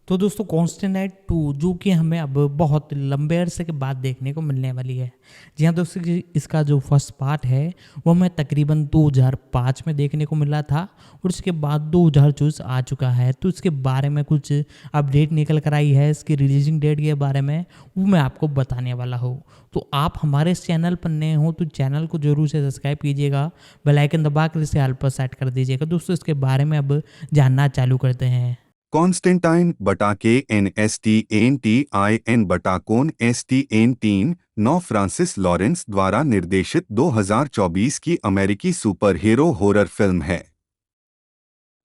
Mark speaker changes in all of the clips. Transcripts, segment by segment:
Speaker 1: तो दोस्तों कॉन्स्टेंटाइन 2 जो कि हमें अब बहुत लंबे अरसे के बाद देखने को मिलने वाली है। जी हाँ दोस्तों, इसका जो फर्स्ट पार्ट है वो हमें तकरीबन 2005 में देखने को मिला था और उसके बाद 2024 आ चुका है। तो इसके बारे में कुछ अपडेट निकल कर आई है, इसकी रिलीजिंग डेट के बारे में वो मैं आपको बताने वाला हूँ। तो आप हमारे इस चैनल पर नए हो तो चैनल को जरूर से सब्सक्राइब कीजिएगा, बेल आइकन दबा कर इसे ऑल पर सेट कर दीजिएगा। दोस्तों इसके बारे में अब जानना चालू करते हैं।
Speaker 2: कॉन्स्टेंटाइन बटा के NSTENTIN बटा कोन STN3 9 फ्रांसिस लॉरेंस द्वारा निर्देशित 2024 की अमेरिकी सुपर हीरो हॉरर फिल्म है।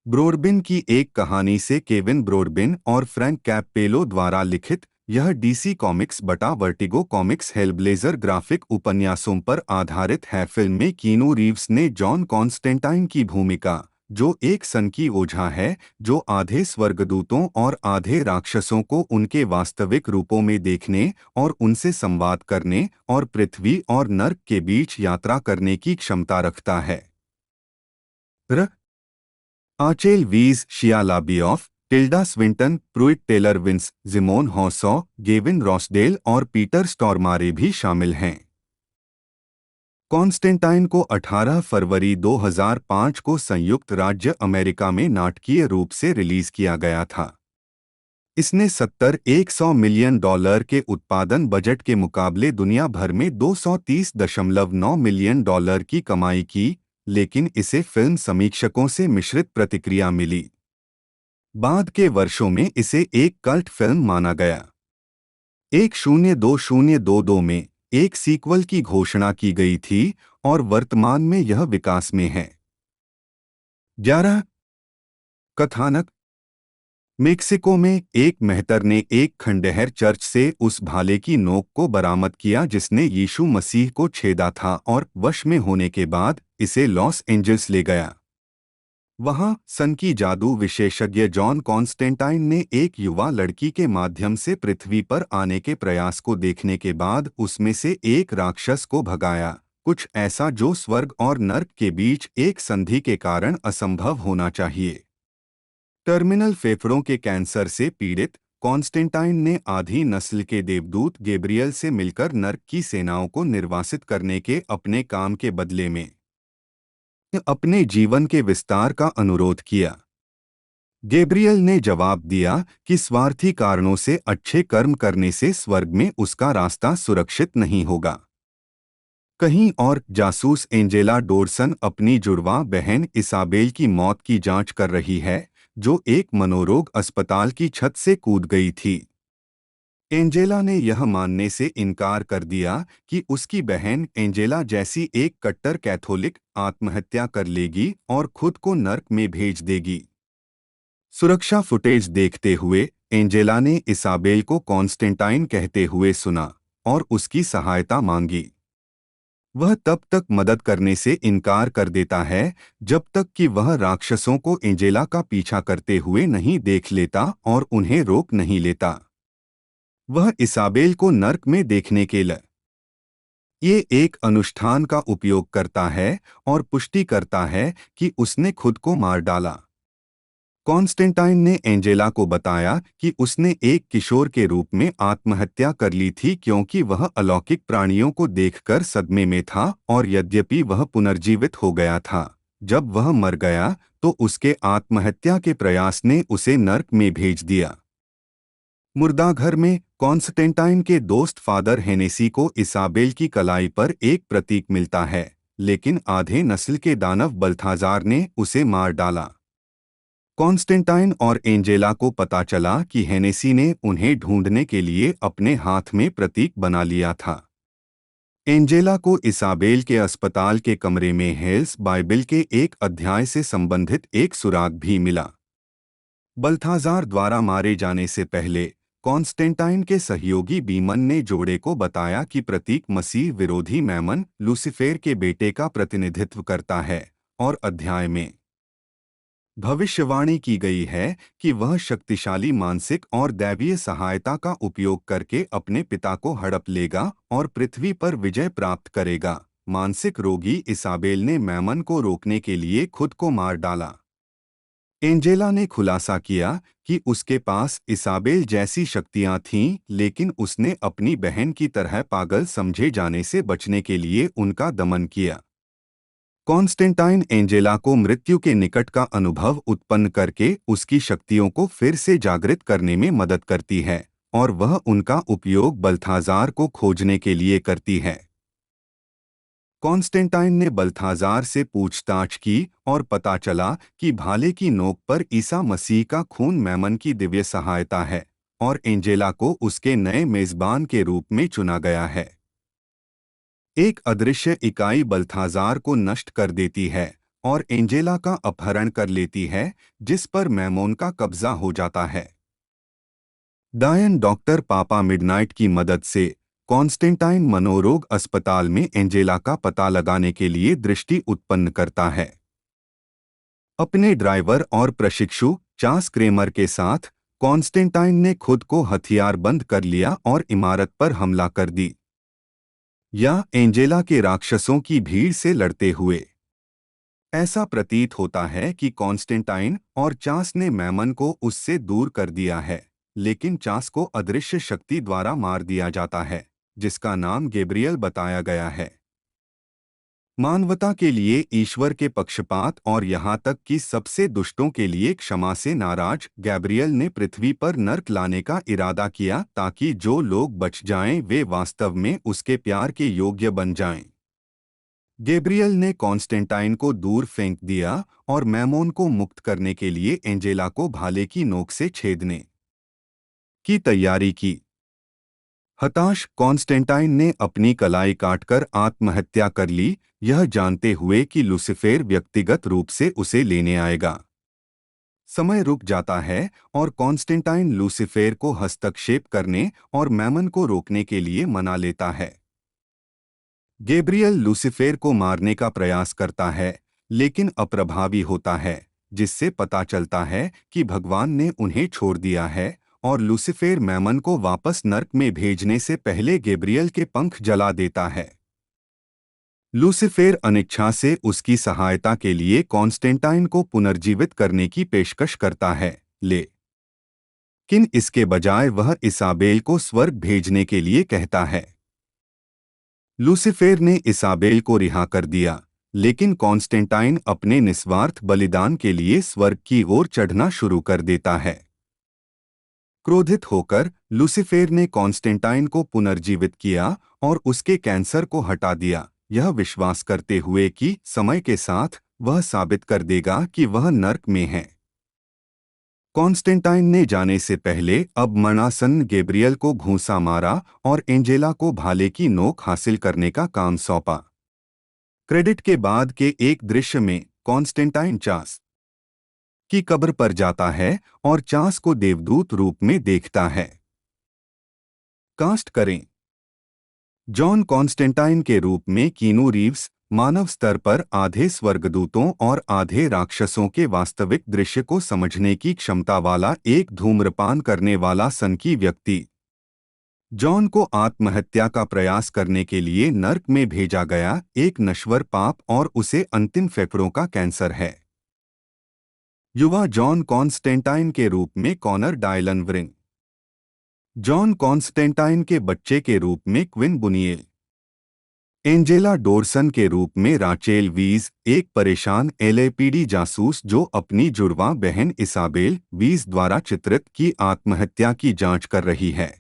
Speaker 2: ब्रोडबिन की एक कहानी से केविन ब्रोडबिन और फ्रैंक कैपेलो द्वारा लिखित यह डीसी कॉमिक्स बटा वर्टिगो कॉमिक्स हेलब्लेजर ग्राफिक उपन्यासों पर आधारित है। फिल्म में कीनू रीव्स ने जॉन कॉन्स्टेंटाइन की भूमिका, जो एक सनकी ओझा है जो आधे स्वर्गदूतों और आधे राक्षसों को उनके वास्तविक रूपों में देखने और उनसे संवाद करने और पृथ्वी और नर्क के बीच यात्रा करने की क्षमता रखता है। Rachel Weisz Shia LaBeouf, Tilda Swinton, Pruitt Taylor Vince, Djimon Hounsou, Gavin Rossdale और पीटर स्टॉर्मारे भी शामिल हैं। कॉन्स्टेंटाइन को 18 फरवरी 2005 को संयुक्त राज्य अमेरिका में नाटकीय रूप से रिलीज किया गया था। इसने 100 मिलियन डॉलर के उत्पादन बजट के मुकाबले दुनिया भर में 230.9 मिलियन डॉलर की कमाई की, लेकिन इसे फिल्म समीक्षकों से मिश्रित प्रतिक्रिया मिली। बाद के वर्षों में इसे एक कल्ट फिल्म माना गया। 102022 में एक सीक्वल की घोषणा की गई थी और वर्तमान में यह विकास में है। 11 कथानक। मेक्सिको में एक मेहतर ने एक खंडहर चर्च से उस भाले की नोक को बरामद किया जिसने यीशु मसीह को छेदा था और वश में होने के बाद इसे लॉस एंजल्स ले गया। वहां सनकी जादू विशेषज्ञ जॉन कॉन्स्टेंटाइन ने एक युवा लड़की के माध्यम से पृथ्वी पर आने के प्रयास को देखने के बाद उसमें से एक राक्षस को भगाया, कुछ ऐसा जो स्वर्ग और नर्क के बीच एक संधि के कारण असंभव होना चाहिए। टर्मिनल फेफड़ों के कैंसर से पीड़ित कॉन्स्टेंटाइन ने आधी नस्ल के देवदूत गैब्रियल से मिलकर नर्क की सेनाओं को निर्वासित करने के अपने काम के बदले में अपने जीवन के विस्तार का अनुरोध किया। गैब्रियल ने जवाब दिया कि स्वार्थी कारणों से अच्छे कर्म करने से स्वर्ग में उसका रास्ता सुरक्षित नहीं होगा। कहीं और जासूस एंजेला डोरसन अपनी जुड़वा बहन इसाबेल की मौत की जांच कर रही है, जो एक मनोरोग अस्पताल की छत से कूद गई थी। एंजेला ने यह मानने से इनकार कर दिया कि उसकी बहन एंजेला जैसी एक कट्टर कैथोलिक आत्महत्या कर लेगी और खुद को नर्क में भेज देगी। सुरक्षा फुटेज देखते हुए एंजेला ने इसाबेल को कॉन्स्टेंटाइन कहते हुए सुना और उसकी सहायता मांगी। वह तब तक मदद करने से इनकार कर देता है जब तक कि वह राक्षसों को एंजेला का पीछा करते हुए नहीं देख लेता और उन्हें रोक नहीं लेता। वह इसाबेल को नर्क में देखने के लिए ये एक अनुष्ठान का उपयोग करता है और पुष्टि करता है कि उसने खुद को मार डाला। कॉन्स्टेंटाइन ने एंजेला को बताया कि उसने एक किशोर के रूप में आत्महत्या कर ली थी क्योंकि वह अलौकिक प्राणियों को देखकर सदमे में था और यद्यपि वह पुनर्जीवित हो गया था, जब वह मर गया तो उसके आत्महत्या के प्रयास ने उसे नर्क में भेज दिया। मुर्दाघर में कॉन्स्टेंटाइन के दोस्त फादर हेनेसी को इसाबेल की कलाई पर एक प्रतीक मिलता है, लेकिन आधे नस्ल के दानव बल्थाजार ने उसे मार डाला। कॉन्स्टेंटाइन और एंजेला को पता चला कि हेनेसी ने उन्हें ढूंढने के लिए अपने हाथ में प्रतीक बना लिया था। एंजेला को इसाबेल के अस्पताल के कमरे में हेल्स बाइबिल के एक अध्याय से संबंधित एक सुराग भी मिला। बल्थाजार द्वारा मारे जाने से पहले कॉन्स्टेंटाइन के सहयोगी बीमन ने जोड़े को बताया कि प्रतीक मसीह विरोधी मैमन लूसीफेर के बेटे का प्रतिनिधित्व करता है और अध्याय में भविष्यवाणी की गई है कि वह शक्तिशाली मानसिक और दैवीय सहायता का उपयोग करके अपने पिता को हड़प लेगा और पृथ्वी पर विजय प्राप्त करेगा। मानसिक रोगी इसाबेल ने मैमन को रोकने के लिए खुद को मार डाला। एंजेला ने खुलासा किया कि उसके पास इसाबेल जैसी शक्तियां थीं, लेकिन उसने अपनी बहन की तरह पागल समझे जाने से बचने के लिए उनका दमन किया। कॉन्स्टेंटाइन एंजेला को मृत्यु के निकट का अनुभव उत्पन्न करके उसकी शक्तियों को फिर से जागृत करने में मदद करती है, और वह उनका उपयोग बल्थाजार को खोजने के लिए करती है। कॉन्स्टेंटाइन ने बल्थाजार से पूछताछ की और पता चला कि भाले की नोक पर ईसा मसीह का खून मैमन की दिव्य सहायता है, और एंजेला को उसके नए मेजबान के रूप में चुना गया है। एक अदृश्य इकाई बल्थाजार को नष्ट कर देती है और एंजेला का अपहरण कर लेती है, जिस पर मैमोन का कब्जा हो जाता है। डायन डॉक्टर पापा मिडनाइट की मदद से कॉन्स्टेंटाइन मनोरोग अस्पताल में एंजेला का पता लगाने के लिए दृष्टि उत्पन्न करता है। अपने ड्राइवर और प्रशिक्षु चार्ल्स क्रेमर के साथ कॉन्स्टेंटाइन ने खुद को हथियारबंद कर लिया और इमारत पर हमला कर दी, या एंजेला के राक्षसों की भीड़ से लड़ते हुए। ऐसा प्रतीत होता है कि कॉन्स्टेंटाइन और चार्ल्स ने मैमन को उससे दूर कर दिया है, लेकिन चार्ल्स को अदृश्य शक्ति द्वारा मार दिया जाता है, जिसका नाम गैब्रियल बताया गया है। मानवता के लिए ईश्वर के पक्षपात और यहाँ तक कि सबसे दुष्टों के लिए क्षमा से नाराज गैब्रियल ने पृथ्वी पर नर्क लाने का इरादा किया, ताकि जो लोग बच जाएं वे वास्तव में उसके प्यार के योग्य बन जाएं। गैब्रियल ने कॉन्स्टेंटाइन को दूर फेंक दिया और मैमोन को मुक्त करने के लिए एंजेला को भाले की नोक से छेदने की तैयारी की। हताश कॉन्स्टेंटाइन ने अपनी कलाई काटकर आत्महत्या कर ली, यह जानते हुए कि लूसीफर व्यक्तिगत रूप से उसे लेने आएगा। समय रुक जाता है और कॉन्स्टेंटाइन लूसीफर को हस्तक्षेप करने और मैमन को रोकने के लिए मना लेता है। गैब्रियल लूसीफर को मारने का प्रयास करता है, लेकिन अप्रभावी होता है, जिससे पता चलता है कि भगवान ने उन्हें छोड़ दिया है, और लूसीफर मैमन को वापस नर्क में भेजने से पहले गैब्रियल के पंख जला देता है। लूसीफर अनिच्छा से उसकी सहायता के लिए कॉन्स्टेंटाइन को पुनर्जीवित करने की पेशकश करता है, लेकिन इसके बजाय वह इसाबेल को स्वर्ग भेजने के लिए कहता है। लूसीफर ने इसाबेल को रिहा कर दिया, लेकिन कॉन्स्टेंटाइन अपने निस्वार्थ बलिदान के लिए स्वर्ग की ओर चढ़ना शुरू कर देता है। क्रोधित होकर लूसीफर ने कॉन्स्टेंटाइन को पुनर्जीवित किया और उसके कैंसर को हटा दिया, यह विश्वास करते हुए कि समय के साथ वह साबित कर देगा कि वह नर्क में है। कॉन्स्टेंटाइन ने जाने से पहले अब मरणासन्न गैब्रियल को घूंसा मारा और एंजेला को भाले की नोक हासिल करने का काम सौंपा। क्रेडिट के बाद के एक दृश्य में कॉन्स्टेंटाइन चार्ल्स की कब्र पर जाता है और चार्ल्स को देवदूत रूप में देखता है। कास्ट करें जॉन कॉन्स्टेंटाइन के रूप में कीनू रीव्स, मानव स्तर पर आधे स्वर्गदूतों और आधे राक्षसों के वास्तविक दृश्य को समझने की क्षमता वाला एक धूम्रपान करने वाला सनकी व्यक्ति। जॉन को आत्महत्या का प्रयास करने के लिए नर्क में भेजा गया एक नश्वर पाप और उसे अंतिम फेफड़ों का कैंसर है। युवा जॉन कॉन्स्टेंटाइन के रूप में कॉनर डायलन व्रिन, जॉन कॉन्स्टेंटाइन के बच्चे के रूप में क्विन बुनिएल, एंजेला डोरसन के रूप में राचेल वीज, एक परेशान एलएपीडी जासूस जो अपनी जुड़वां बहन इसाबेल वीज द्वारा चित्रित की आत्महत्या की जांच कर रही है।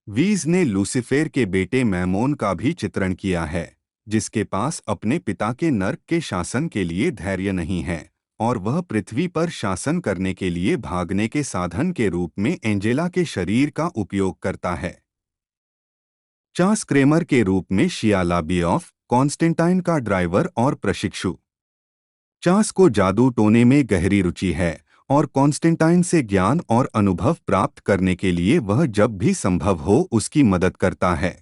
Speaker 2: वीज ने लूसीफर के बेटे मैमोन का भी चित्रण किया है, जिसके पास अपने पिता के नर्क के शासन के लिए धैर्य नहीं है, और वह पृथ्वी पर शासन करने के लिए भागने के साधन के रूप में एंजेला के शरीर का उपयोग करता है। चार्ल्स क्रेमर के रूप में शिया लाबियोफ, कॉन्स्टेंटाइन का ड्राइवर और प्रशिक्षु। चार्ल्स को जादू टोने में गहरी रुचि है और कॉन्स्टेंटाइन से ज्ञान और अनुभव प्राप्त करने के लिए वह जब भी संभव हो उसकी मदद करता है।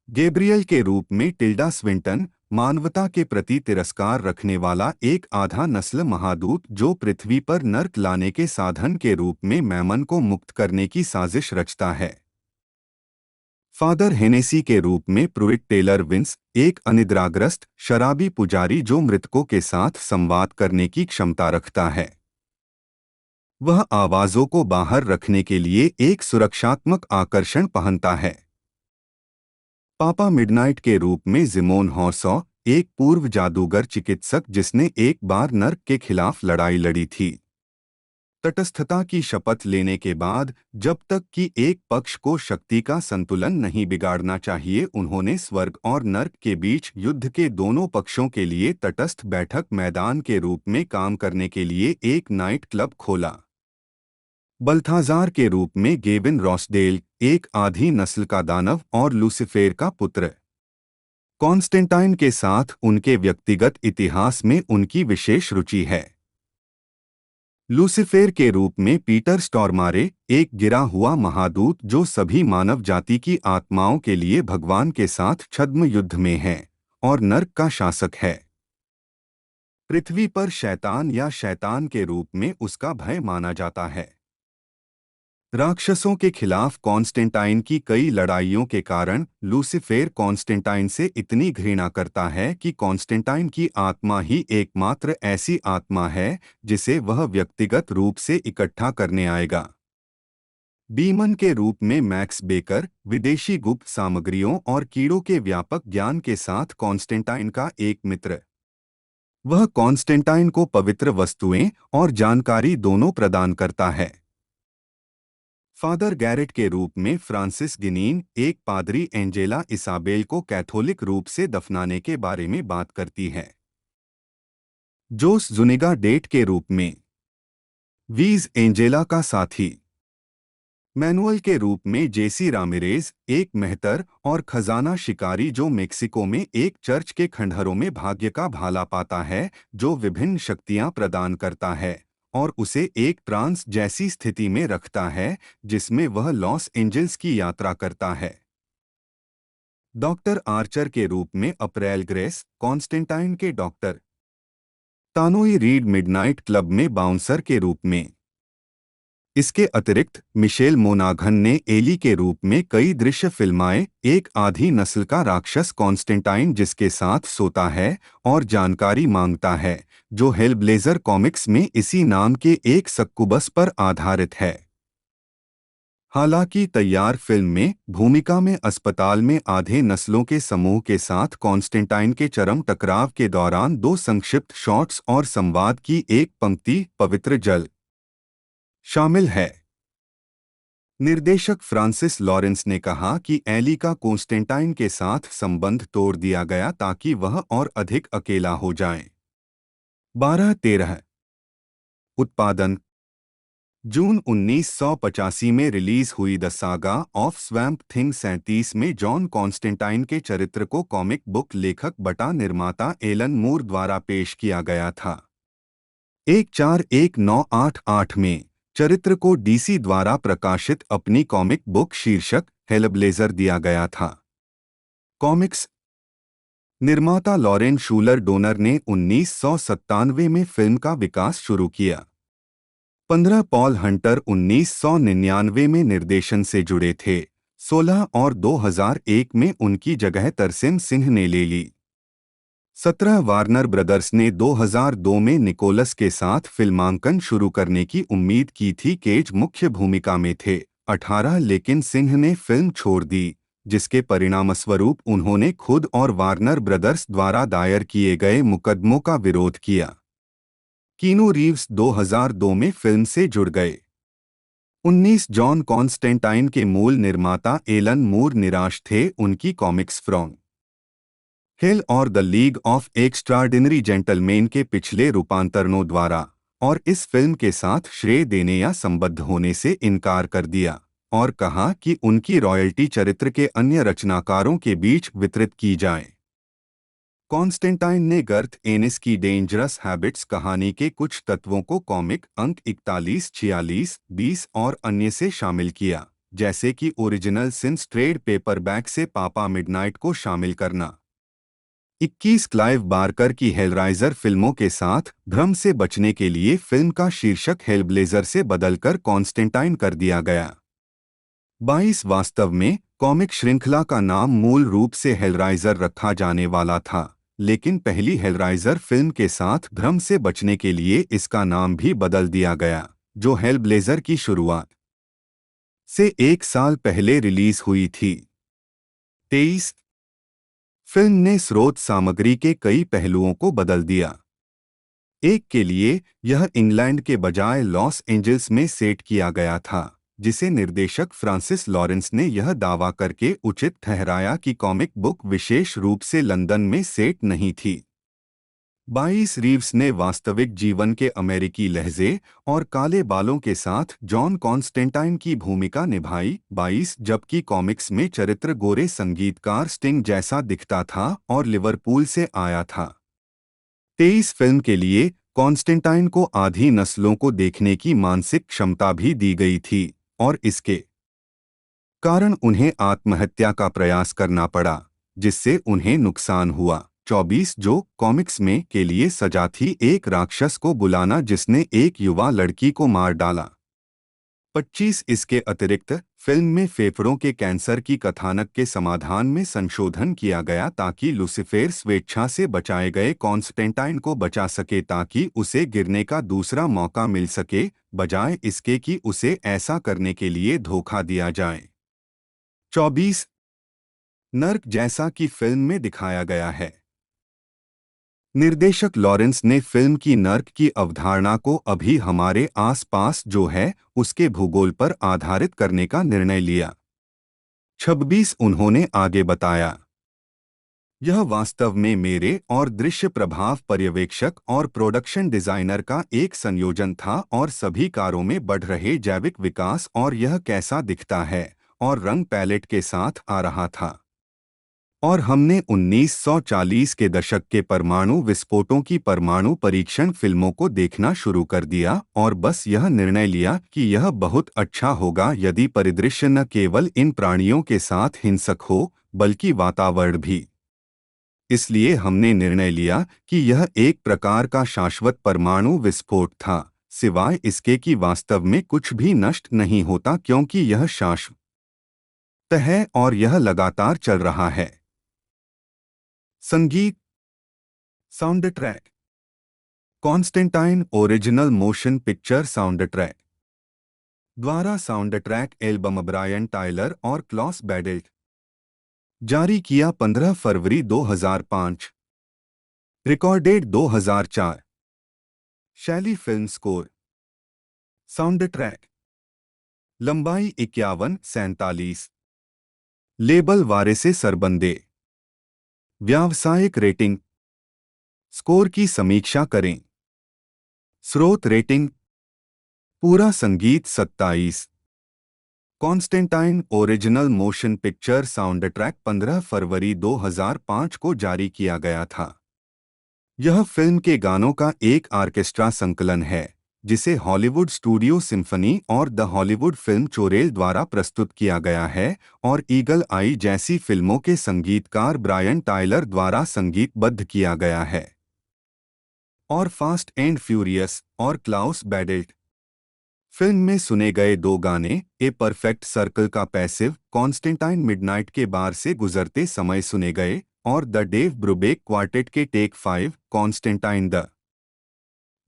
Speaker 2: गैब्रियल के रूप में टिल्डा स्विंटन, मानवता के प्रति तिरस्कार रखने वाला एक आधा नस्ल महादूत जो पृथ्वी पर नर्क लाने के साधन के रूप में मैमन को मुक्त करने की साजिश रचता है। फादर हेनेसी के रूप में प्रुइट टेलर विंस एक अनिद्राग्रस्त शराबी पुजारी जो मृतकों के साथ संवाद करने की क्षमता रखता है। वह आवाजों को बाहर रखने के लिए एक सुरक्षात्मक आकर्षण पहनता है। पापा मिडनाइट के रूप में जिमोन हॉर्सॉ एक पूर्व जादूगर चिकित्सक जिसने एक बार नर्क के खिलाफ लड़ाई लड़ी थी। तटस्थता की शपथ लेने के बाद जब तक कि एक पक्ष को शक्ति का संतुलन नहीं बिगाड़ना चाहिए, उन्होंने स्वर्ग और नर्क के बीच युद्ध के दोनों पक्षों के लिए तटस्थ बैठक मैदान के रूप में काम करने के लिए एक नाइट क्लब खोला। बल्थाजार के रूप में गेविन रॉसडेल एक आधी नस्ल का दानव और लूसिफेर का पुत्र। कॉन्स्टेंटाइन के साथ उनके व्यक्तिगत इतिहास में उनकी विशेष रुचि है। लूसिफेर के रूप में पीटर स्टॉर्मारे एक गिरा हुआ महादूत जो सभी मानव जाति की आत्माओं के लिए भगवान के साथ छद्म युद्ध में है और नर्क का शासक है। पृथ्वी पर शैतान या शैतान के रूप में उसका भय माना जाता है। राक्षसों के खिलाफ कॉन्स्टेंटाइन की कई लड़ाइयों के कारण लूसिफेर कॉन्स्टेंटाइन से इतनी घृणा करता है कि कॉन्स्टेंटाइन की आत्मा ही एकमात्र ऐसी आत्मा है जिसे वह व्यक्तिगत रूप से इकट्ठा करने आएगा। बीमन के रूप में मैक्स बेकर विदेशी गुप्त सामग्रियों और कीड़ों के व्यापक ज्ञान के साथ कॉन्स्टेंटाइन का एक मित्र। वह कॉन्स्टेंटाइन को पवित्र वस्तुएं और जानकारी दोनों प्रदान करता है। फादर गैरेट के रूप में फ्रांसिस गिनीन एक पादरी एंजेला इसाबेल को कैथोलिक रूप से दफनाने के बारे में बात करती है। जोस जुनिगा डेट के रूप में वीज एंजेला का साथी। मैनुअल के रूप में जेसी रामिरेज एक मेहतर और खजाना शिकारी जो मेक्सिको में एक चर्च के खंडहरों में भाग्य का भाला पाता है जो विभिन्न शक्तियां प्रदान करता है और उसे एक ट्रांस जैसी स्थिति में रखता है जिसमें वह लॉस एंजल्स की यात्रा करता है। डॉक्टर आर्चर के रूप में अप्रैल ग्रेस कॉन्स्टेंटाइन के डॉक्टर। तानोई रीड मिडनाइट क्लब में बाउंसर के रूप में। इसके अतिरिक्त मिशेल मोनाघन ने एली के रूप में कई दृश्य फिल्माए। एक आधी नस्ल का राक्षस कॉन्स्टेंटाइन जिसके साथ सोता है और जानकारी मांगता है जो हेलब्लेजर कॉमिक्स में इसी नाम के एक सक्कुबस पर आधारित है। हालांकि तैयार फिल्म में भूमिका में अस्पताल में आधे नस्लों के समूह के साथ कॉन्स्टेंटाइन के चरम टकराव के दौरान दो संक्षिप्त शॉट्स और संवाद की एक पंक्ति पवित्र जल शामिल है। निर्देशक फ्रांसिस लॉरेंस ने कहा कि एली का कॉन्स्टेंटाइन के साथ संबंध तोड़ दिया गया ताकि वह और अधिक अकेला हो जाए। 12-13 उत्पादन जून 1985 में रिलीज हुई the saga of swamp thing 37 में जॉन कॉन्स्टेंटाइन के चरित्र को कॉमिक बुक लेखक बटा निर्माता एलन मूर द्वारा पेश किया गया था। 141988 में चरित्र को डीसी द्वारा प्रकाशित अपनी कॉमिक बुक शीर्षक हेलब्लेजर दिया गया था। कॉमिक्स निर्माता लॉरेन शूलर डोनर ने 1997 में फिल्म का विकास शुरू किया। 15 पॉल हंटर 1999 में निर्देशन से जुड़े थे। 16 और 2001 में उनकी जगह तरसेम सिंह ने ले ली। 17 वार्नर ब्रदर्स ने 2002 में निकोलस के साथ फिल्मांकन शुरू करने की उम्मीद की थी। केज मुख्य भूमिका में थे। 18 लेकिन सिंह ने फिल्म छोड़ दी जिसके परिणामस्वरूप उन्होंने खुद और वार्नर ब्रदर्स द्वारा दायर किए गए मुकदमों का विरोध किया। कीनू रीव्स 2002 में फिल्म से जुड़ गए। 19 जॉन कॉन्स्टेंटाइन के मूल निर्माता एलन मूर निराश थे उनकी कॉमिक्स फ्रॉम हेल और the league of extraordinary gentleman के पिछले रूपांतरणों द्वारा और इस फिल्म के साथ श्रेय देने या संबद्ध होने से इनकार कर दिया और कहा कि उनकी रॉयल्टी चरित्र के अन्य रचनाकारों के बीच वितरित की जाए। कॉन्स्टेंटाइन ने गर्थ एनिस की डेंजरस हैबिट्स कहानी के कुछ तत्वों को कॉमिक अंक 41, 46, 20 और अन्य से शामिल किया, जैसे कि ओरिजिनल सिंस ट्रेड पेपरबैक से पापा मिडनाइट को शामिल करना। 21 क्लाइव बारकर की हेलराइजर फिल्मों के साथ भ्रम से बचने के लिए फिल्म का शीर्षक हेलब्लेजर से बदलकर कॉन्स्टेंटाइन कर दिया गया। 22 वास्तव में कॉमिक श्रृंखला का नाम मूल रूप से हेलराइजर रखा जाने वाला था, लेकिन पहली हेलराइजर फिल्म के साथ भ्रम से बचने के लिए इसका नाम भी बदल दिया गया, जो हेलब्लेजर की शुरुआत से 1 साल पहले रिलीज हुई थी। 23 फिल्म ने स्रोत सामग्री के कई पहलुओं को बदल दिया। एक के लिए यह इंग्लैंड के बजाय लॉस एंजल्स में सेट किया गया था, जिसे निर्देशक फ्रांसिस लॉरेंस ने यह दावा करके उचित ठहराया कि कॉमिक बुक विशेष रूप से लंदन में सेट नहीं थी। 22 रीव्स ने वास्तविक जीवन के अमेरिकी लहजे और काले बालों के साथ जॉन कॉन्स्टेंटाइन की भूमिका निभाई। 22 जबकि कॉमिक्स में चरित्र गोरे संगीतकार स्टिंग जैसा दिखता था और लिवरपूल से आया था। 23 फिल्म के लिए कॉन्स्टेंटाइन को आधी नस्लों को देखने की मानसिक क्षमता भी दी गई थी और इसके कारण उन्हें आत्महत्या का प्रयास करना पड़ा, जिससे उन्हें नुकसान हुआ। 24 जो कॉमिक्स में के लिए सजा थी एक राक्षस को बुलाना जिसने एक युवा लड़की को मार डाला। 25 इसके अतिरिक्त फिल्म में फेफड़ों के कैंसर की कथानक के समाधान में संशोधन किया गया ताकि लूसीफेर स्वेच्छा से बचाए गए कॉन्स्टेंटाइन को बचा सके ताकि उसे गिरने का दूसरा मौका मिल सके, बजाय इसके कि उसे ऐसा करने के लिए धोखा दिया जाए। 24 नर्क जैसा कि फिल्म में दिखाया गया है। निर्देशक लॉरेंस ने फिल्म की नर्क की अवधारणा को अभी हमारे आसपास जो है उसके भूगोल पर आधारित करने का निर्णय लिया। 26 उन्होंने आगे बताया, यह वास्तव में मेरे और दृश्य प्रभाव पर्यवेक्षक और प्रोडक्शन डिजाइनर का एक संयोजन था और सभी कारों में बढ़ रहे जैविक विकास और यह कैसा दिखता है और रंग पैलेट के साथ आ रहा था। और हमने 1940 के दशक के परमाणु विस्फोटों की परमाणु परीक्षण फिल्मों को देखना शुरू कर दिया और बस यह निर्णय लिया कि यह बहुत अच्छा होगा यदि परिदृश्य न केवल इन प्राणियों के साथ हिंसक हो बल्कि वातावरण भी। इसलिए हमने निर्णय लिया कि यह एक प्रकार का शाश्वत परमाणु विस्फोट था, सिवाय इसके कि वास्तव में कुछ भी नष्ट नहीं होता क्योंकि यह शाश्वत है और यह लगातार चल रहा है। संगीत sound track Constantine original motion picture sound track द्वारा sound track album Brian Tyler और क्लॉस बैडेल्ट जारी किया 15 फरवरी 2005 रिकॉर्डेड 2004 शैली फिल्म स्कोर साउंड ट्रैक लंबाई 51-47 लेबल वारिसे सरबंदे व्यावसायिक रेटिंग स्कोर की समीक्षा करें। स्रोत रेटिंग पूरा संगीत 27 Constantine original motion picture sound track 15 फरवरी 2005 को जारी किया गया था। यह फिल्म के गानों का एक ऑर्केस्ट्रा संकलन है जिसे हॉलीवुड स्टूडियो सिम्फनी और द हॉलीवुड फिल्म चोरेल द्वारा प्रस्तुत किया गया है और ईगल आई जैसी फिल्मों के संगीतकार ब्रायन टायलर द्वारा संगीतबद्ध किया गया है। और फास्ट एंड फ्यूरियस और क्लाउस बैडेल्ट फिल्म में सुने गए 2 गाने ए परफेक्ट सर्कल का पैसिव कॉन्स्टेंटाइन मिडनाइट के बार से गुजरते समय सुने गए और द डेव ब्रुबेक क्वार्टेट के टेक 5 कॉन्स्टेंटाइन द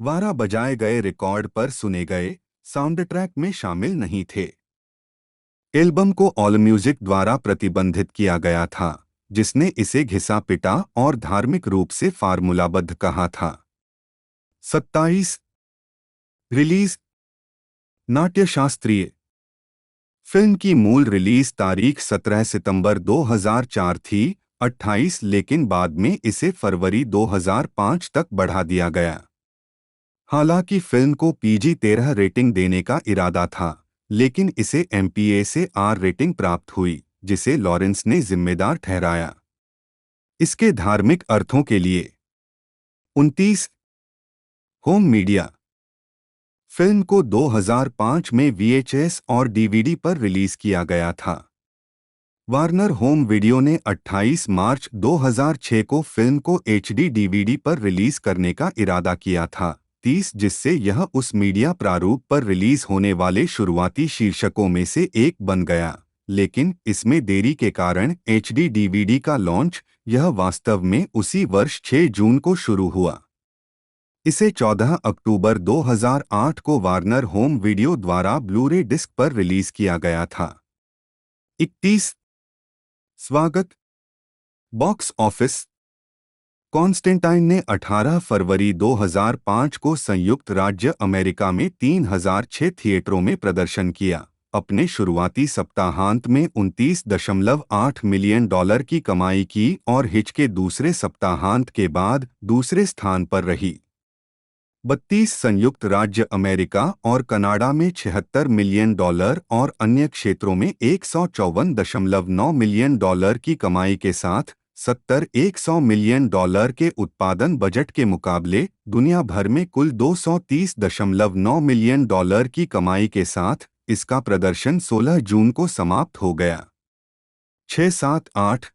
Speaker 2: वारा बजाए गए रिकॉर्ड पर सुने गए साउंड ट्रैक में शामिल नहीं थे। एल्बम को ऑल म्यूजिक द्वारा प्रतिबंधित किया गया था जिसने इसे घिसा पिटा और धार्मिक रूप से फार्मूलाबद्ध कहा था। 27 रिलीज नाट्यशास्त्रीय फिल्म की मूल रिलीज तारीख 17 सितंबर 2004 थी, 28 लेकिन बाद में इसे फरवरी 2005 तक बढ़ा दिया गया। हालांकि फिल्म को PG-13 रेटिंग देने का इरादा था, लेकिन इसे MPA से R रेटिंग प्राप्त हुई, जिसे लॉरेंस ने जिम्मेदार ठहराया इसके धार्मिक अर्थों के लिए। 29 होम मीडिया फिल्म को 2005 में VHS और DVD पर रिलीज किया गया था। वार्नर होम वीडियो ने 28 मार्च 2006 को फिल्म को HD DVD पर रिलीज करने का इरादा किया था, 30 जिससे यह उस मीडिया प्रारूप पर रिलीज होने वाले शुरुआती शीर्षकों में से एक बन गया लेकिन इसमें देरी के कारण HD DVD का लॉन्च यह वास्तव में उसी वर्ष 6 जून को शुरू हुआ। इसे 14 अक्टूबर 2008 को वार्नर होम वीडियो द्वारा ब्लूरे डिस्क पर रिलीज किया गया था। 31 स्वागत बॉक्स ऑफिस कॉन्स्टेंटाइन ने 18 फरवरी 2005 को संयुक्त राज्य अमेरिका में 3006 थिएटरों में प्रदर्शन किया। अपने शुरुआती सप्ताहांत में 29.8 मिलियन डॉलर की कमाई की और हिच के दूसरे सप्ताहांत के बाद दूसरे स्थान पर रही। 32 संयुक्त राज्य अमेरिका और कनाडा में 76 मिलियन डॉलर और अन्य क्षेत्रों में 154.9 मिलियन डॉलर की कमाई के साथ 100 मिलियन डॉलर के उत्पादन बजट के मुकाबले दुनिया भर में कुल 230.9 मिलियन डॉलर की कमाई के साथ इसका प्रदर्शन 16 जून को समाप्त हो गया। 6-7-8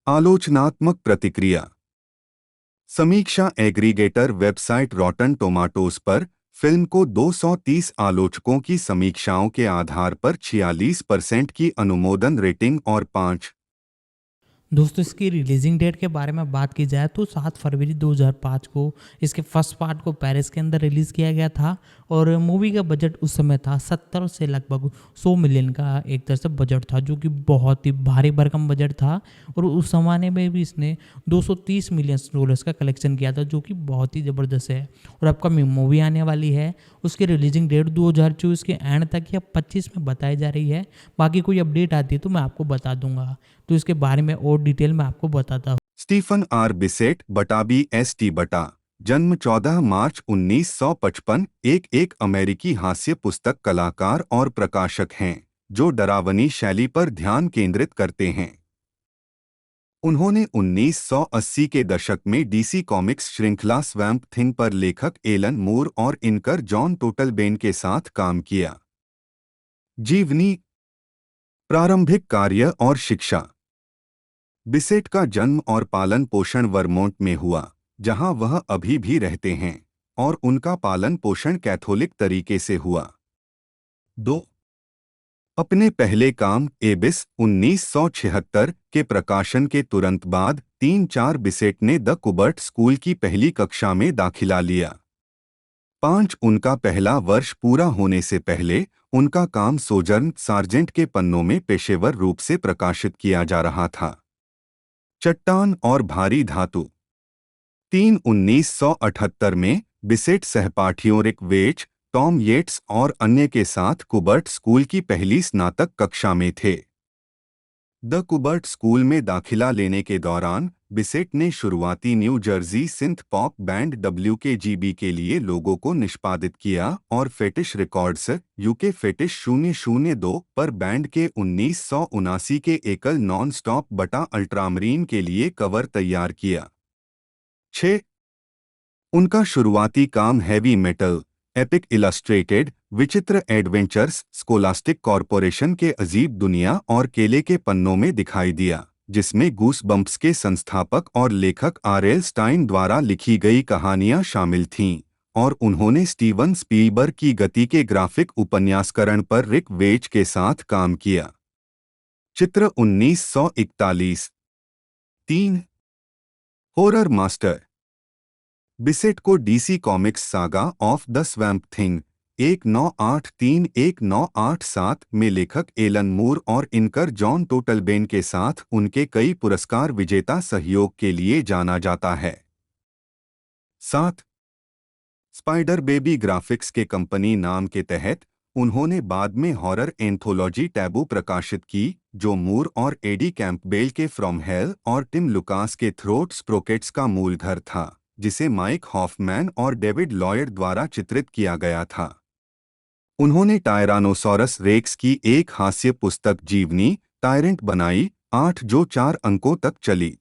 Speaker 2: आलोचनात्मक प्रतिक्रिया समीक्षा एग्रीगेटर वेबसाइट रॉटन टोमाटोज पर फिल्म को 230 आलोचकों की समीक्षाओं के आधार पर 46% की अनुमोदन रेटिंग और 5
Speaker 1: दोस्तों इसकी रिलीजिंग डेट के बारे में बात की जाए तो 7 फरवरी 2005 को इसके फर्स्ट पार्ट को पेरिस के अंदर रिलीज़ किया गया था और मूवी का बजट उस समय था 70 से लगभग 100 मिलियन का एक तरह से बजट था, जो कि बहुत ही भारी भरकम बजट था। और उस ज़माने में भी इसने 230 मिलियन डॉलर्स का कलेक्शन किया था, जो कि बहुत ही ज़बरदस्त है। और अपकमिंग मूवी आने वाली है, उसकी रिलीजिंग डेट 2024 के एंड तक या 25 में बताई जा रही है। बाकी कोई अपडेट आती है तो मैं आपको बता दूंगा, तो इसके बारे में और डिटेल में आपको बताता हूँ।
Speaker 2: स्टीफन आर बिसेट बटा BST बटा जन्म 14 मार्च 1955 एक अमेरिकी हास्य पुस्तक कलाकार और प्रकाशक हैं जो डरावनी शैली पर ध्यान केंद्रित करते हैं। उन्होंने 1980 के दशक में DC कॉमिक्स श्रृंखला स्वैम्प थिंग पर लेखक एलन मूर और इनकर जॉन टोटलबेन के साथ काम किया। जीवनी प्रारंभिक कार्य और शिक्षा बिसेट का जन्म और पालन पोषण वर्मोंट में हुआ, जहां वह अभी भी रहते हैं, और उनका पालन पोषण कैथोलिक तरीके से हुआ। 2 अपने पहले काम एबिस 1976 के प्रकाशन के तुरंत बाद 3-4 बिसेट ने द कुबर्ट स्कूल की पहली कक्षा में दाखिला लिया। 5 उनका पहला वर्ष पूरा होने से पहले उनका काम सोजर्न सार्जेंट के पन्नों में पेशेवर रूप से प्रकाशित किया जा रहा था। चट्टान और भारी धातु 3 1978 में बिसेट सहपाठियों रिक वेच, टॉम येट्स और अन्य के साथ कुबर्ट स्कूल की पहली स्नातक कक्षा में थे। द कुबर्ट स्कूल में दाखिला लेने के दौरान बिसेट ने शुरुआती new Jersey synth pop band WKGB के लिए लोगों को निष्पादित किया और फेटिश रिकॉर्ड्स UK फेटिश 002 पर बैंड के 1979 के एकल नॉन स्टॉप बटा अल्ट्रामरीन के लिए कवर तैयार किया। 6 उनका शुरुआती काम हैवी मेटल एपिक इलस्ट्रेटेड विचित्र एडवेंचर्स स्कोलास्टिक कॉरपोरेशन के अजीब दुनिया और केले के पन्नों में दिखाई दिया, जिसमें गूस बम्प्स के संस्थापक और लेखक R.L. स्टाइन द्वारा लिखी गई कहानियां शामिल थीं, और उन्होंने स्टीवन स्पीलबर्ग की गति के ग्राफिक उपन्यासकरण पर रिक वेच के साथ काम किया। चित्र 1941 3 हॉरर मास्टर बिसेट को DC comics saga of the swamp thing 1983-1987 में लेखक एलन मूर और इनकर जॉन टोटलबेन के साथ उनके कई पुरस्कार विजेता सहयोग के लिए जाना जाता है। 7 स्पाइडर बेबी ग्राफिक्स के कंपनी नाम के तहत उन्होंने बाद में हॉरर एंथोलॉजी टैबू प्रकाशित की, जो मूर और एडी कैंपबेल के फ्रॉम हेल और टिम लुकास के थ्रोट स्प्रोकेट्स का मूलधर था, जिसे माइक हॉफमैन और डेविड लॉयड द्वारा चित्रित किया गया था। उन्होंने टायरानोसॉरस रेक्स की एक हास्य पुस्तक जीवनी टायरेंट बनाई 8 जो 4 अंकों तक चली।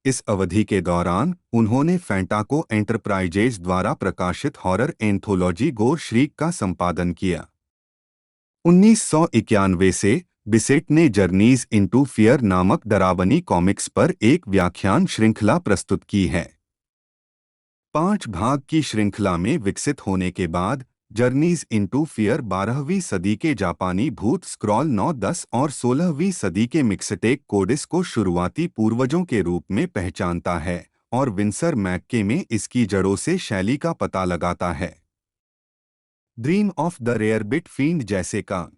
Speaker 2: इस अवधि के दौरान उन्होंने फैंटाको एंटरप्राइजेज द्वारा प्रकाशित हॉरर एंथोलॉजी गोर श्रीक का संपादन किया। 1991 से बिसेट ने जर्नीज इनटू फियर नामक डरावनी कॉमिक्स पर एक व्याख्यान श्रृंखला प्रस्तुत की है। 5 भाग की श्रृंखला में विकसित होने के बाद जर्नीज इनटू फियर 12वीं सदी के जापानी भूत स्क्रॉल 9, 10 और 16वीं सदी के मिक्सटेक कोडिस को शुरुआती पूर्वजों के रूप में पहचानता है और विंसर मैक्के में इसकी जड़ों से शैली का पता लगाता है। Dream of the rarebit field जैसे का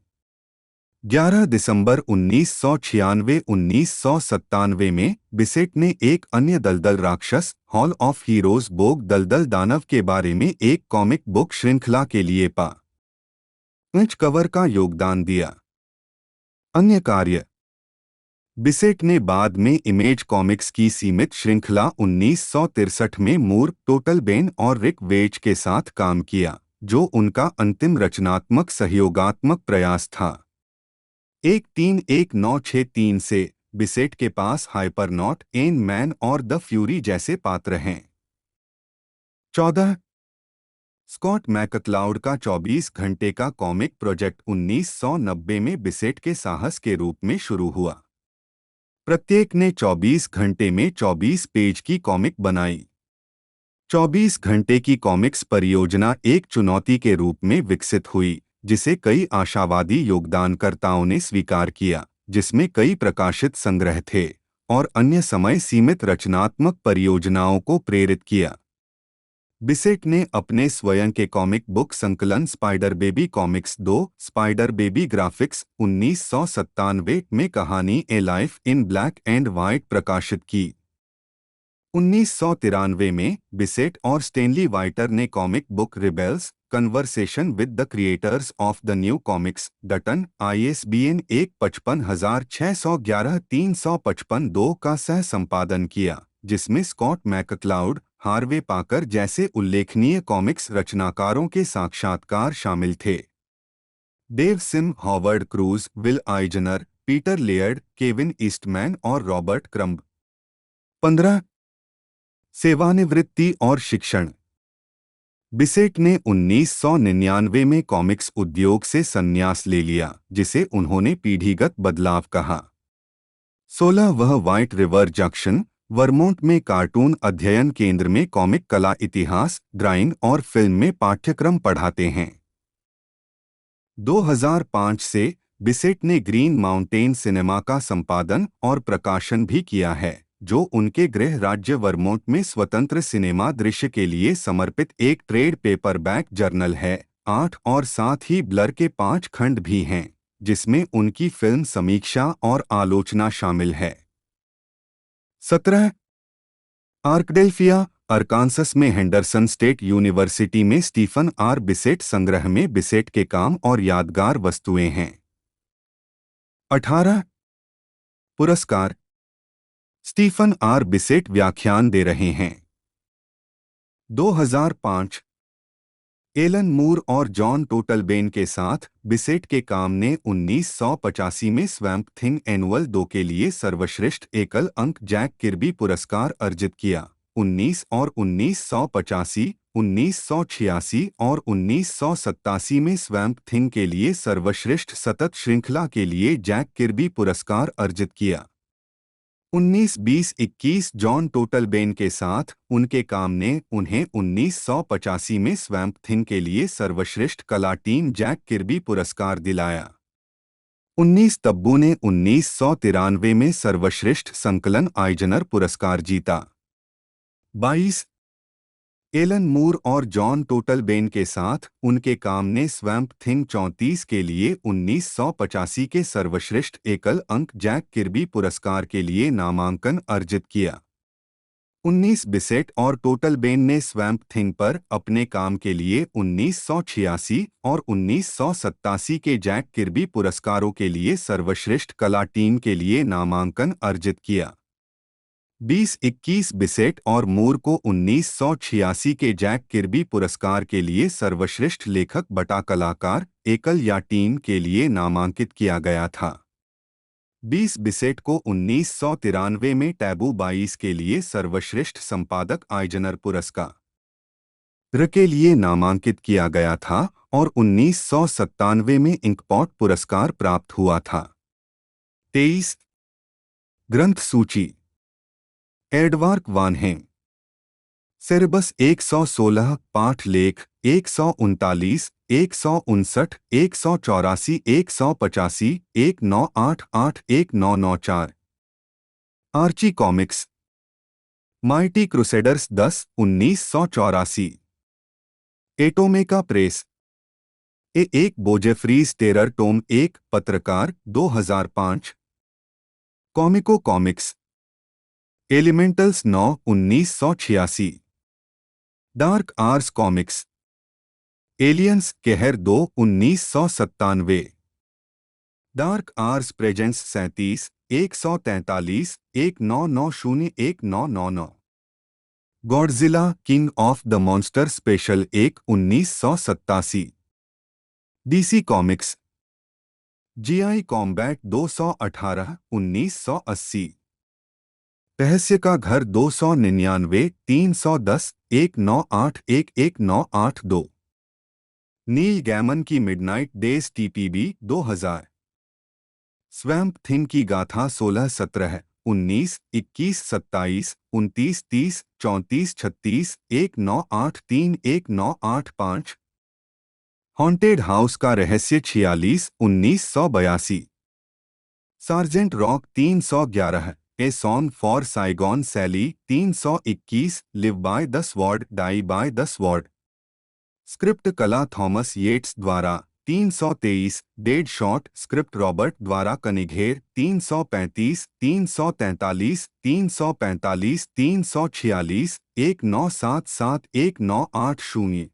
Speaker 2: 11 दिसंबर 1996 1997 में बिसेट ने एक अन्य दलदल राक्षस हॉल ऑफ हीरोज बोग दलदल दानव के बारे में एक कॉमिक बुक श्रृंखला के लिए पांच कवर का योगदान दिया। अन्य कार्य बिसेट ने बाद में इमेज कॉमिक्स की सीमित श्रृंखला 1963 में मूर, टोटल बेन और रिक वेज के साथ काम किया, जो उनका अंतिम रचनात्मक सहयोगात्मक प्रयास था। 131963 से बिसेट के पास हाइपरनॉट, एन मैन और द फ्यूरी जैसे पात्र हैं। 14 स्कॉट मैकक्लाउड का 24 घंटे का कॉमिक प्रोजेक्ट 1990 में बिसेट के साहस के रूप में शुरू हुआ। प्रत्येक ने 24 घंटे में 24 पेज की कॉमिक बनाई। 24 घंटे की कॉमिक्स परियोजना एक चुनौती के रूप में विकसित हुई, जिसे कई आशावादी योगदानकर्ताओं ने स्वीकार किया, जिसमें कई प्रकाशित संग्रह थे और अन्य समय सीमित रचनात्मक परियोजनाओं को प्रेरित किया। बिसेट ने अपने स्वयं के कॉमिक बुक संकलन spider Baby comics 2, spider Baby graphics 1997 में कहानी ए life in black and white प्रकाशित की। 1993 में बिसेट और स्टेनली वाइटर ने comic book rebels conversation with the creators of the new comics Dutton ISBN 155611-355-2 का सह संपादन किया, जिसमें स्कॉट मैकक्लाउड, हार्वे पाकर जैसे उल्लेखनीय कॉमिक्स रचनाकारों के साक्षात्कार शामिल थे। Dave Sim, Howard Cruse, Will Eisner, Peter Laird, Kevin Eastman और रॉबर्ट क्रम्ब। 15 सेवानिवृत्ति और शिक्षण बिसेट ने 1999 में कॉमिक्स उद्योग से संन्यास ले लिया, जिसे उन्होंने पीढ़ीगत बदलाव कहा। 16 वह व्हाइट रिवर जंक्शन, वर्मोंट में कार्टून अध्ययन केंद्र में कॉमिक कला, इतिहास, ड्राइंग और फिल्म में पाठ्यक्रम पढ़ाते हैं। 2005 से बिसेट ने ग्रीन माउंटेन सिनेमा का संपादन और प्रकाशन भी किया है, जो उनके गृह राज्य वर्मोंट में स्वतंत्र सिनेमा दृश्य के लिए समर्पित एक ट्रेड पेपरबैक जर्नल है। 8 और साथ ही ब्लर के 5 खंड भी हैं, जिसमें उनकी फिल्म समीक्षा और आलोचना शामिल है। 17 आर्कडेल्फिया, अरकानसस में हेंडरसन स्टेट यूनिवर्सिटी में स्टीफन आर बिसेट संग्रह में बिसेट के काम और यादगार वस्तुएं हैं। 18 पुरस्कार स्टीफन आर बिसेट व्याख्यान दे रहे हैं। 2005 एलन मूर और जॉन टोटलबेन के साथ बिसेट के काम ने 1985 में स्वैम्प थिंग एनुअल 2 के लिए सर्वश्रेष्ठ एकल अंक जैक किर्बी पुरस्कार अर्जित किया। 19 और 1985, 1986 और 1987 में स्वैम्प थिंग के लिए सर्वश्रेष्ठ सतत श्रृंखला के लिए जैक किर्बी पुरस्कार अर्जित किया। 1920-21 जॉन टोटलबेन के साथ उनके काम ने उन्हें 1985 में स्वैम्प थिंग के लिए सर्वश्रेष्ठ कला टीम जैक किर्बी पुरस्कार दिलाया। 19 तब्बू ने 1993 में सर्वश्रेष्ठ संकलन आइजनर पुरस्कार जीता। 22 एलन मूर और जॉन टोटलबेन के साथ उनके काम ने स्वैम्प थिंग 34 के लिए 1985 के सर्वश्रेष्ठ एकल अंक जैक किर्बी पुरस्कार के लिए नामांकन अर्जित किया। 19 बिसेट और टोटलबेन ने स्वैम्प थिंग पर अपने काम के लिए 1986 और 1987 के जैक किर्बी पुरस्कारों के लिए सर्वश्रेष्ठ कला टीम के लिए नामांकन अर्जित किया। 20-21 बिसेट और मूर को 1986 के जैक किर्बी पुरस्कार के लिए सर्वश्रेष्ठ लेखक बटा कलाकार एकल या टीम के लिए नामांकित किया गया था। 20 बिसेट को 1993 में टैबू 22 के लिए सर्वश्रेष्ठ संपादक आइजनर पुरस्कार के लिए नामांकित किया गया था और 1997 में इंकपॉट पुरस्कार प्राप्त हुआ था। 23 ग्रंथ सूची एडवार्क वान हेम सेरेबस 116, पाठ लेख 139, 159, 184, 185, 1988, 1994। Archie Comics, Mighty Crusaders 10, 1984। Atomeka Press, एक बोजेफ्रीज टेरर टोम 1, पत्रकार 2005। Comico Comics, Elementals 9, 1986। Dark Horse Comics, Aliens कहर 2, 1997। Dark Horse Presents 37, 143, 1990, 1999। Godzilla King of the Monster Special 1, 1987। DC Comics, GI Combat 218, 1980। रहस्य का घर 299, 310, 1981, 1982। नील गैमन की Midnight Days TPB 2000। Swamp Thing की गाथा 16, 17, 19, 21, 27, 29, 30, 34, 36, 1983, 1985। Haunted house का रहस्य 46, 1982। Sergeant Rock 311, a Song for Saigon Sally 321, Live by the Sword Die by the Sword. Script कला Thomas Yeats द्वारा 323, डेड शॉट स्क्रिप्ट रॉबर्ट द्वारा कनिघेर 335, 343, 345, 346, 1977, 1980।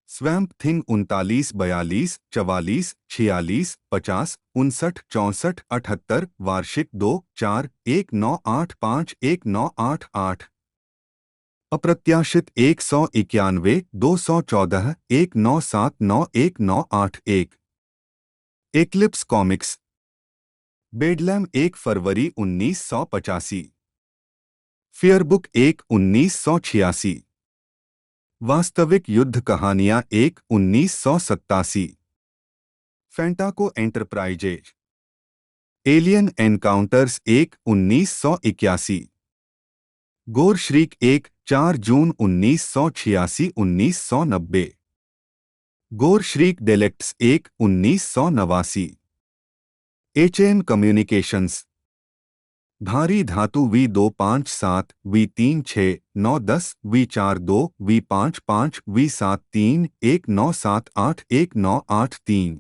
Speaker 2: Swamp thing 39, 42, 44, 46, 50, 59, 64, 78। वार्षिक 2, 4, 1985, 1988। अप्रत्याशित 191, 214, 1979, 1981। Eclipse comics, बेडलैम 1 फरवरी 1985। फियरबुक 1, 1986। वास्तविक युद्ध कहानियां 1, 1987। फैंटाको एंटरप्राइजेज, एलियन एनकाउंटर्स 1, 1981। गोर श्रीक 1, 4 जून 1986, 1990। गोर श्रीक डेलेक्ट्स 1, 1989। एचएम कम्युनिकेशंस, भारी धातु V257, V36, 910, V42, V55, V73, 1978, 1983।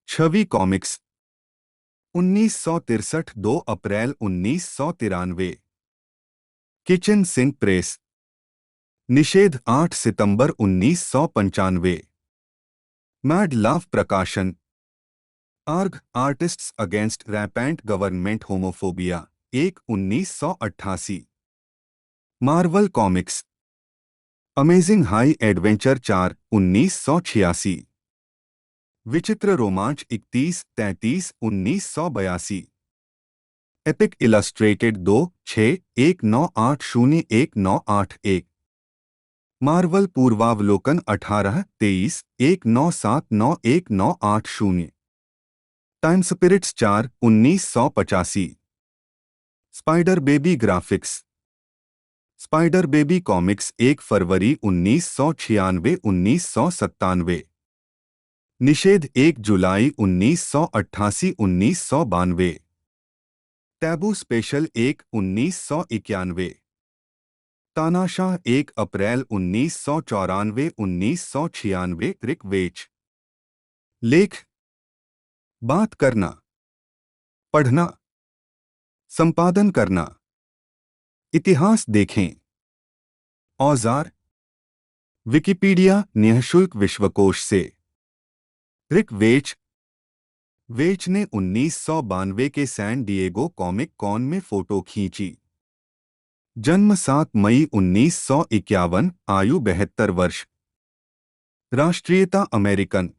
Speaker 2: छवि कॉमिक्स, 1963, 2 अप्रैल 1993। किचन सिंक प्रेस, निषेध 8 सितंबर 1995। मैड लव प्रकाशन, Aargh Artists Against Rampant Government Homophobia 1, 1988। Marvel Comics, Amazing High Adventure 4, 1986। विचित्र रोमांच 31, 33, 1982। Epic illustrated 2, 6, 1980, 1981। मार्वल पूर्वावलोकन 18, 23, 1979, 1980। Time Spirits 4, 1985। Spider Baby Graphics, Spider Baby Comics 1 फरवरी 1996, 1997। निषेध 1 जुलाई 1988, 1992। Taboo special 1, 1991। तानाशाह 1 अप्रैल 1994, 1996। रिक वेच। लेख, बात करना, पढ़ना, संपादन करना। इतिहास देखें। औजार, विकिपीडिया निःशुल्क विश्वकोश से। रिक वेच। वेच ने 1992 के सैन डिएगो कॉमिक कॉन में फोटो खींची। जन्म 7 मई 1951, आयु 72 वर्ष। राष्ट्रीयता अमेरिकन।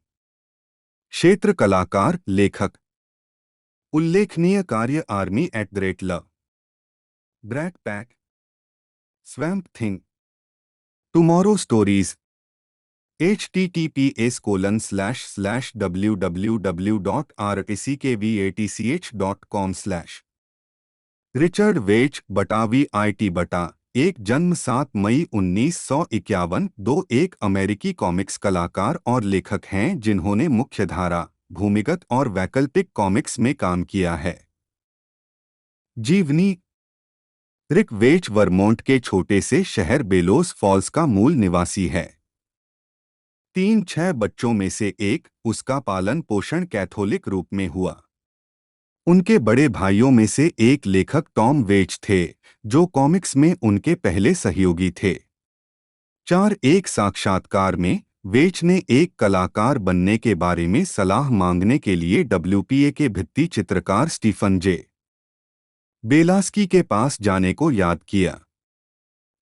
Speaker 2: क्षेत्र कलाकार, लेखक। उल्लेखनीय कार्य आर्मी एट ग्रेट ल, Brat Pack, Swamp Thing, Tomorrow Stories. https://www.rckvatch.com/ Richard Veitch बटा VIT बटा एक जन्म 7 मई 1951 दो एक अमेरिकी कॉमिक्स कलाकार और लेखक हैं जिन्होंने मुख्यधारा, भूमिगत और वैकल्पिक कॉमिक्स में काम किया है। जीवनी। रिक वेच वर्मोंट के छोटे से शहर बेलोस फॉल्स का मूल निवासी है। 6 बच्चों में से एक, उसका पालन पोषण कैथोलिक रूप में हुआ। उनके बड़े भाइयों में से एक लेखक टॉम वेच थे, जो कॉमिक्स में उनके पहले सहयोगी थे। एक साक्षात्कार में वेच ने एक कलाकार बनने के बारे में सलाह मांगने के लिए WPA के भित्ति चित्रकार स्टीफन जे. बेलास्की के पास जाने को याद किया।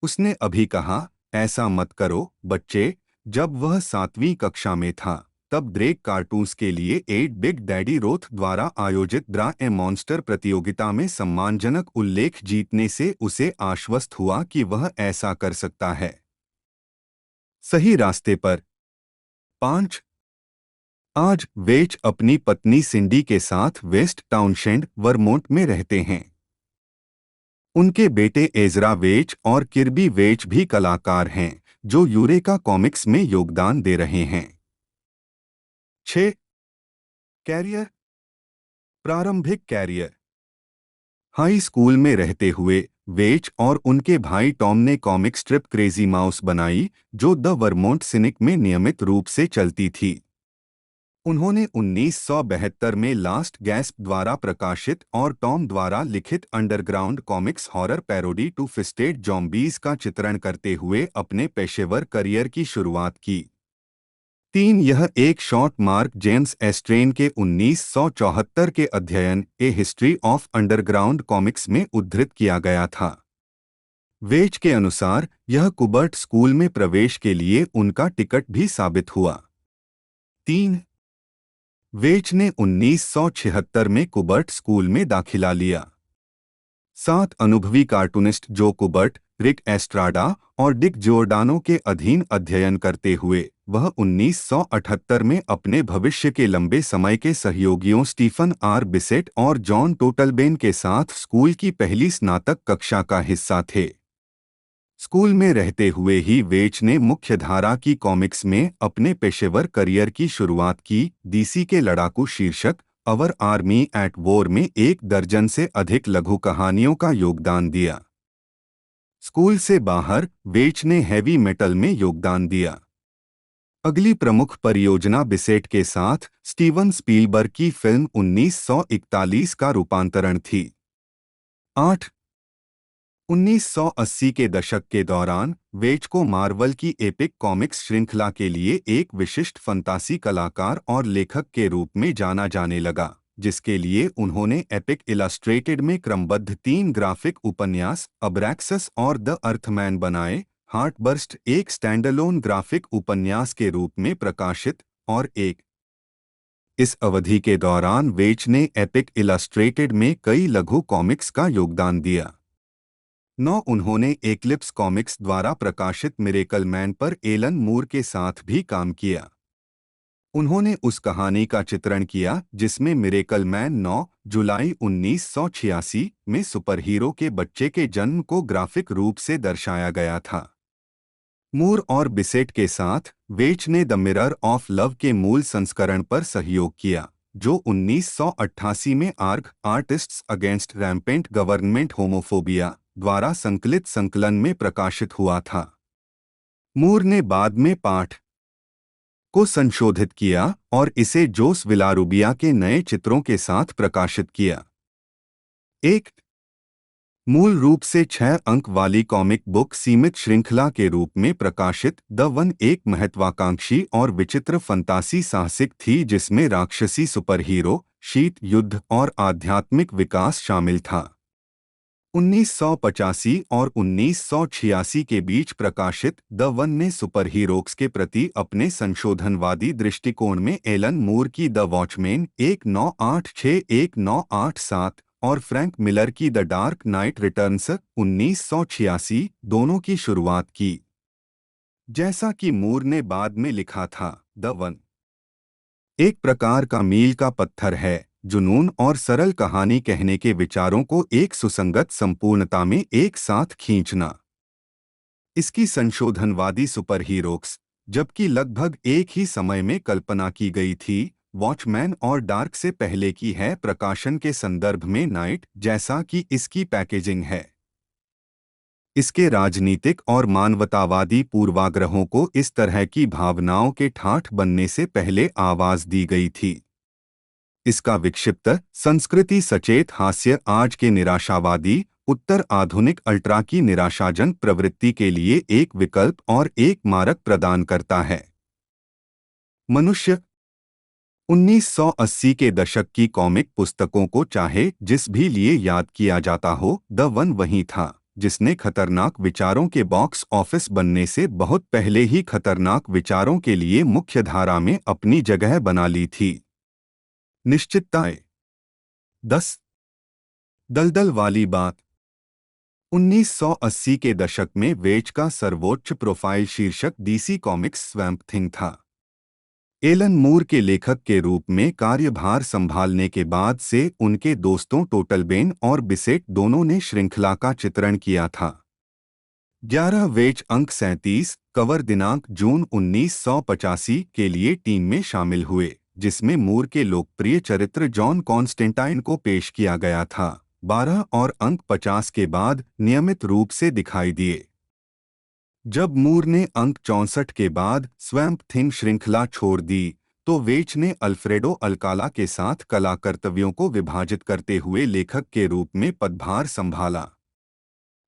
Speaker 2: उसने अभी कहा, ऐसा मत करो बच्चे। जब वह 7वीं कक्षा में था, तब ड्रेक कार्टून्स के लिए 8 बिग डैडी रोथ द्वारा आयोजित ड्रा ए मॉन्स्टर प्रतियोगिता में सम्मानजनक उल्लेख जीतने से उसे आश्वस्त हुआ कि वह ऐसा कर सकता है। सही रास्ते पर। 5 आज वेच अपनी पत्नी सिंडी के साथ वेस्ट टाउनशेंड, वर्मोंट में रहते हैं। उनके बेटे एजरा वेच और किर्बी वेच भी कलाकार हैं, जो यूरेका कॉमिक्स में योगदान दे रहे हैं। 6 कैरियर। प्रारंभिक कैरियर। हाई स्कूल में रहते हुए वेच और उनके भाई टॉम ने कॉमिक स्ट्रिप क्रेजी माउस बनाई, जो द वर्मोंट सिनिक में नियमित रूप से चलती थी। उन्होंने 1972 में लास्ट गैस्प द्वारा प्रकाशित और टॉम द्वारा लिखित underground comics horror parody two fisted zombies का चित्रण करते हुए अपने पेशेवर करियर की शुरुआत की। यह एक शॉर्ट मार्क जेम्स एस्ट्रेन के 1974 के अध्ययन ए हिस्ट्री ऑफ अंडरग्राउंड कॉमिक्स में उद्धृत किया गया था। वेच के अनुसार यह कुबर्ट स्कूल में प्रवेश के लिए उनका टिकट भी साबित हुआ। 3 वेच ने 1976 में कुबर्ट स्कूल में दाखिला लिया। 7 अनुभवी कार्टूनिस्ट जो कुबर्ट, रिक एस्ट्राडा और डिक जोर्डानो के अधीन अध्ययन करते हुए वह 1978 में अपने भविष्य के लंबे समय के सहयोगियों स्टीफन आर बिसेट और जॉन टोटलबेन के साथ स्कूल की पहली स्नातक कक्षा का हिस्सा थे। स्कूल में रहते हुए ही वेच ने मुख्यधारा की कॉमिक्स में अपने पेशेवर करियर की शुरुआत की। DC के लड़ाकू शीर्षक अवर आर्मी एट वॉर में 1 दर्जन से अधिक लघु कहानियों का योगदान दिया। स्कूल से बाहर वेच ने हैवी मेटल में योगदान दिया। अगली प्रमुख परियोजना बिसेट के साथ स्टीवन स्पीलबर्ग की फिल्म 1941 का रूपांतरण थी। 8 1980 के दशक के दौरान वेच को मार्वल की एपिक कॉमिक्स श्रृंखला के लिए एक विशिष्ट फंतासी कलाकार और लेखक के रूप में जाना जाने लगा, जिसके लिए उन्होंने एपिक इलस्ट्रेटेड में क्रमबद्ध 3 ग्राफिक उपन्यास अब्रैक्सस और द अर्थमैन बनाए। हार्टबर्स्ट एक स्टैंडअलोन ग्राफिक उपन्यास के रूप में प्रकाशित और एक। इस अवधि के दौरान वेच ने एपिक इलस्ट्रेटेड में कई लघु कॉमिक्स का योगदान दिया। 9 उन्होंने एक्लिप्स कॉमिक्स द्वारा प्रकाशित मिरेकल मैन पर एलन मूर के साथ भी काम किया। उन्होंने उस कहानी का चित्रण किया जिसमें मिरेकल मैन 9 जुलाई 1986 में सुपरहीरो के बच्चे के जन्म को ग्राफिक रूप से दर्शाया गया था। मूर और बिसेट के साथ वेच ने द मिरर ऑफ लव के मूल संस्करण पर सहयोग किया, जो 1988 में artists against rampant government homophobia द्वारा संकलित संकलन में प्रकाशित हुआ था। मूर ने बाद में पाठ को संशोधित किया और इसे जोस विलारुबिया के नए चित्रों के साथ प्रकाशित किया। एक मूल रूप से 6 अंक वाली कॉमिक बुक सीमित श्रृंखला के रूप में प्रकाशित द वन एक महत्वाकांक्षी और विचित्र फंतासी साहसिक थी जिसमें राक्षसी सुपरहीरो, शीत युद्ध और आध्यात्मिक विकास शामिल था। 1985 और 1986 के बीच प्रकाशित द वन ने सुपरहीरोज के प्रति अपने संशोधनवादी दृष्टिकोण में एलन मूर की द वॉचमैन 1986-1987 और फ्रैंक मिलर की द डार्क नाइट रिटर्न्स 1986 दोनों की शुरुआत की। जैसा कि मूर ने बाद में लिखा था, द वन एक प्रकार का मील का पत्थर है, जुनून और सरल कहानी कहने के विचारों को एक सुसंगत संपूर्णता में एक साथ खींचना। इसकी संशोधनवादी सुपर हीरोक्स, जबकि लगभग एक ही समय में कल्पना की गई थी, वॉचमैन और डार्क से पहले की है प्रकाशन के संदर्भ में नाइट, जैसा कि इसकी पैकेजिंग है। इसके राजनीतिक और मानवतावादी पूर्वाग्रहों को इस तरह की भावनाओं के ठाठ बनने से पहले आवाज दी गई थी। इसका विक्षिप्त संस्कृति सचेत हास्य आज के निराशावादी उत्तर आधुनिक अल्ट्रा की निराशाजन प्रवृत्ति के लिए एक विकल्प और एक मारक प्रदान करता है। मनुष्य 1980 के दशक की कॉमिक पुस्तकों को चाहे जिस भी लिए याद किया जाता हो, द वन वही था जिसने खतरनाक विचारों के बॉक्स ऑफिस बनने से बहुत पहले ही खतरनाक विचारों के लिए मुख्यधारा में अपनी जगह बना ली थी। निश्चितताएं 10 दलदल वाली बात 1980 के दशक में वेज का सर्वोच्च प्रोफाइल शीर्षक डीसी कॉमिक्स स्वैम्प थिंग था। एलन मूर के लेखक के रूप में कार्यभार संभालने के बाद से उनके दोस्तों टोटलबेन और बिसेट दोनों ने श्रृंखला का चित्रण किया था। 11 वेज अंक 37 कवर दिनांक जून 1985 के लिए टीम में शामिल हुए, जिसमें मूर के लोकप्रिय चरित्र जॉन कॉन्स्टेंटाइन को पेश किया गया था। 12 और अंक 50 के बाद नियमित रूप से दिखाई दिए। जब मूर ने अंक 64 के बाद स्वैम्प थिंग श्रृंखला छोड़ दी, तो वेच ने अल्फ्रेडो अल्काला के साथ कला कर्तव्यों को विभाजित करते हुए लेखक के रूप में पदभार संभाला।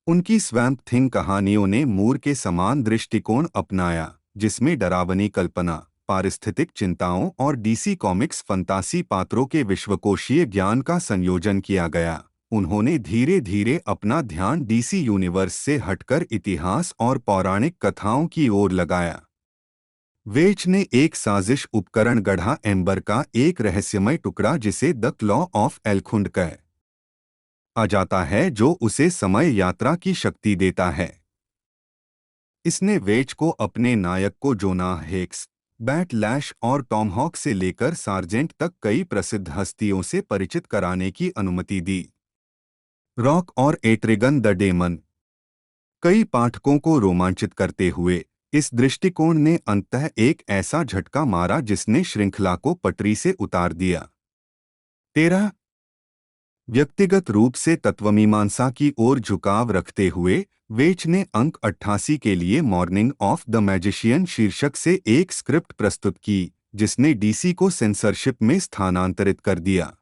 Speaker 2: उनकी स्वैम्प थिंग कहानियों ने मूर के समान दृष्टिकोण अपनाया, जिसमें डरावनी कल्पना, पारिस्थितिक चिंताओं और डीसी कॉमिक्स फंतासी पात्रों के विश्वकोशीय ज्ञान का संयोजन किया गया। उन्होंने धीरे धीरे अपना ध्यान डीसी यूनिवर्स से हटकर इतिहास और पौराणिक कथाओं की ओर लगाया। वेच ने एक साजिश उपकरण गढ़ा, एम्बर का एक रहस्यमय टुकड़ा जिसे द क्लॉ ऑफ एल्खुंड कहा जाता है, जो उसे समय यात्रा की शक्ति देता है। इसने वेच को अपने नायक को जोनाह हेक्स, बैट लैश और टॉमहॉक से लेकर सार्जेंट तक कई प्रसिद्ध हस्तियों से परिचित कराने की अनुमति दी। रॉक और एट्रिगन द डेमन कई पाठकों को रोमांचित करते हुए, इस दृष्टिकोण ने अंततः एक ऐसा झटका मारा जिसने श्रृंखला को पटरी से उतार दिया। 13 व्यक्तिगत रूप से तत्वमीमांसा की ओर झुकाव रखते हुए, वेच ने अंक 88 के लिए मॉर्निंग ऑफ द मैजिशियन शीर्षक से एक स्क्रिप्ट प्रस्तुत की, जिसने डीसी को सेंसरशिप में स्थानांतरित कर दिया।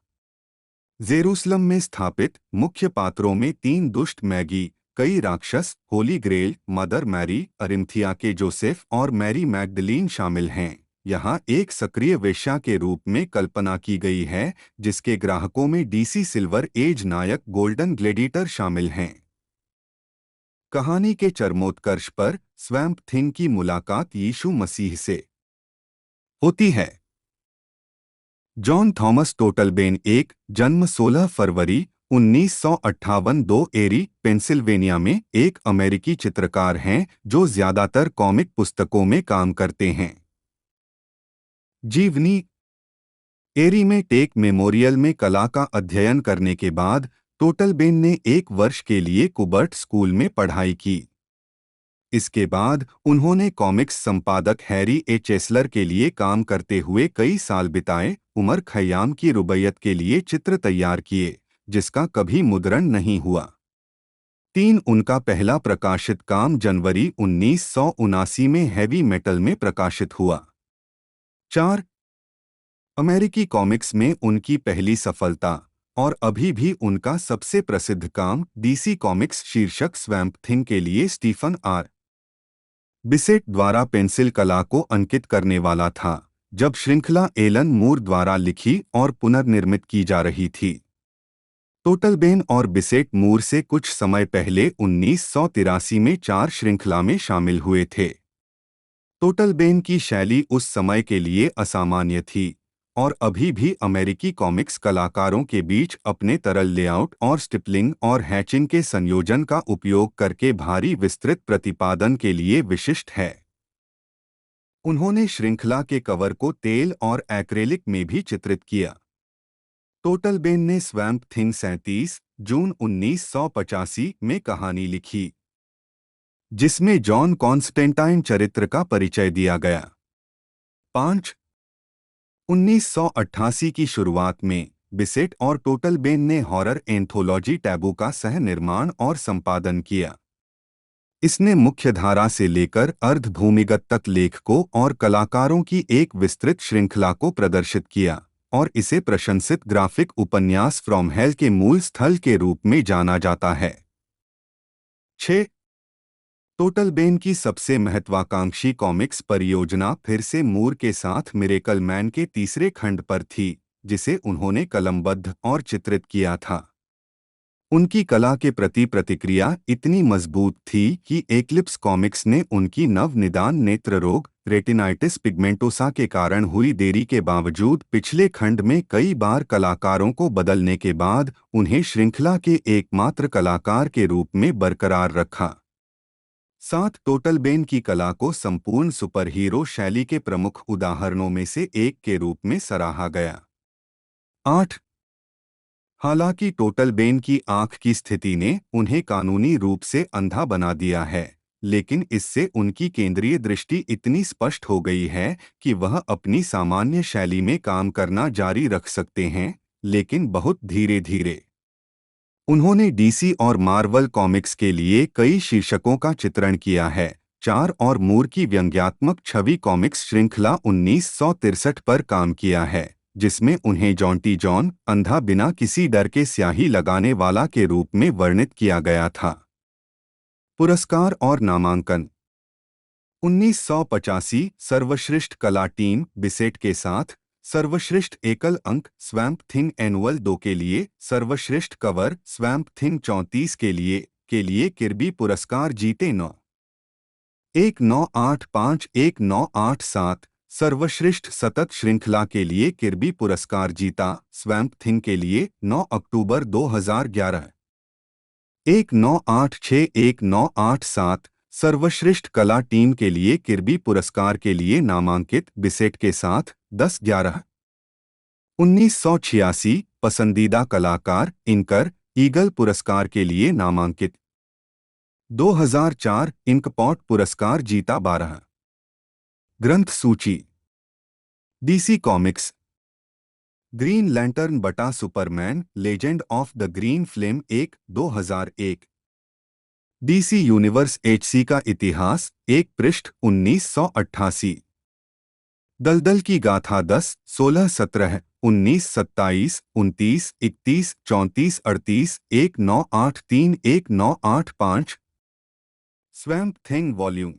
Speaker 2: जेरूसलम में स्थापित मुख्य पात्रों में 3 दुष्ट मैगी, कई राक्षस, Holy Grail, Mother Mary, Arimathea के जोसेफ और मैरी मैगडलीन शामिल हैं। यहाँ एक सक्रिय वेश्या के रूप में कल्पना की गई है, जिसके ग्राहकों में डीसी सिल्वर एज नायक गोल्डन ग्लेडिएटर शामिल हैं। कहानी के चरमोत्कर्ष पर स्वैम्प थिंग की मुलाकात यीशु मसीह से होती है। जॉन थॉमस टोटलबेन एक जन्म 16 फरवरी 1958 2 एरी, पेंसिल्वेनिया में एक अमेरिकी चित्रकार हैं जो ज्यादातर कॉमिक पुस्तकों में काम करते हैं। जीवनी एरी में टेक मेमोरियल में कला का अध्ययन करने के बाद टोटलबेन ने 1 वर्ष के लिए कुबर्ट स्कूल में पढ़ाई की। इसके बाद उन्होंने कॉमिक्स संपादक हैरी ए चेसलर के लिए काम करते हुए कई साल बिताए। उमर खयाम की रुबैयत के लिए चित्र तैयार किए, जिसका कभी मुद्रण नहीं हुआ। 3 उनका पहला प्रकाशित काम जनवरी 1979 में हैवी मेटल में प्रकाशित हुआ। 4 अमेरिकी कॉमिक्स में उनकी पहली सफलता और अभी भी उनका सबसे प्रसिद्ध काम डीसी कॉमिक्स शीर्षक स्वैम्प थिंग के लिए स्टीफन आर. बिसेट द्वारा पेंसिल कला को अंकित करने वाला था, जब श्रृंखला एलन मूर द्वारा लिखी और पुनर्निर्मित की जा रही थी। टोटलबेन और बिसेट मूर से कुछ समय पहले 1983 में 4 श्रृंखला में शामिल हुए थे। टोटलबेन की शैली उस समय के लिए असामान्य थी और अभी भी अमेरिकी कॉमिक्स कलाकारों के बीच अपने तरल लेआउट और स्टिपलिंग और हैचिंग के संयोजन का उपयोग करके भारी विस्तृत प्रतिपादन के लिए विशिष्ट है। उन्होंने श्रृंखला के कवर को तेल और एक्रेलिक में भी चित्रित किया। टोटलबेन ने स्वैम्प थिंग 37 जून 1985 में कहानी लिखी, जिसमें जॉन कॉन्स्टेंटाइन चरित्र का परिचय दिया गया। 5. 1988 की शुरुआत में बिसेट और टोटलबेन ने हॉरर एंथोलॉजी टैबू का सह निर्माण और संपादन किया। इसने मुख्यधारा से लेकर अर्धभूमिगत तक लेखकों और कलाकारों की एक विस्तृत श्रृंखला को प्रदर्शित किया और इसे प्रशंसित ग्राफिक उपन्यास फ्रॉम हेल के मूल स्थल के रूप में जाना जाता है। 6. टोटलबेन की सबसे महत्वाकांक्षी कॉमिक्स परियोजना फिर से मूर के साथ मिरेकल मैन के तीसरे खंड पर थी, जिसे उन्होंने कलमबद्ध और चित्रित किया था। उनकी कला के प्रति प्रतिक्रिया इतनी मजबूत थी कि एक्लिप्स कॉमिक्स ने उनकी नवनिदान नेत्र रोग रेटिनाइटिस पिगमेंटोसा के कारण हुई देरी के बावजूद पिछले खंड में कई बार कलाकारों को बदलने के बाद उन्हें श्रृंखला के एकमात्र कलाकार के रूप में बरकरार रखा। 7. टोटलबेन की कला को संपूर्ण सुपरहीरो शैली के प्रमुख उदाहरणों में से एक के रूप में सराहा गया। 8. हालांकि टोटलबेन की आंख की स्थिति ने उन्हें कानूनी रूप से अंधा बना दिया है, लेकिन इससे उनकी केंद्रीय दृष्टि इतनी स्पष्ट हो गई है कि वह अपनी सामान्य शैली में काम करना जारी रख सकते हैं, लेकिन बहुत धीरे धीरे। उन्होंने डीसी और मार्वल कॉमिक्स के लिए कई शीर्षकों का चित्रण किया है। 4. और मूर की व्यंग्यात्मक छवि कॉमिक्स श्रृंखला 1963 पर काम किया है, जिसमें उन्हें जॉन्टी जॉन अंधा बिना किसी डर के स्याही लगाने वाला के रूप में वर्णित किया गया था। पुरस्कार और नामांकन। 1985 सर्वश्रेष्ठ कला टीम बिसेट के साथ सर्वश्रेष्ठ एकल अंक स्वैम्प थिंग एनुअल 2 के लिए, सर्वश्रेष्ठ कवर स्वैम्प थिंग 34 के लिए किर्बी पुरस्कार जीते। 9 1985 1987 सर्वश्रेष्ठ सतत श्रृंखला के लिए किर्बी पुरस्कार जीता स्वैम्प थिंग के लिए 9 अक्टूबर 2011। 1986 1987 सर्वश्रेष्ठ कला टीम के लिए किर्बी पुरस्कार के लिए नामांकित बिसेट के साथ 10/11। 1986 पसंदीदा कलाकार इनकर ईगल पुरस्कार के लिए नामांकित। 2004 इंकपॉट पुरस्कार जीता 12। ग्रंथ सूची। डीसी कॉमिक्स ग्रीन लैंटर्न बटा Superman legend of the green flame 1 2001। DC universe HC का इतिहास 1 पृष्ठ 1988। दलदल की गाथा 10 16 17 19 27 29 31 34 38 1983 1985। स्वैम्प थिंग वॉल्यूम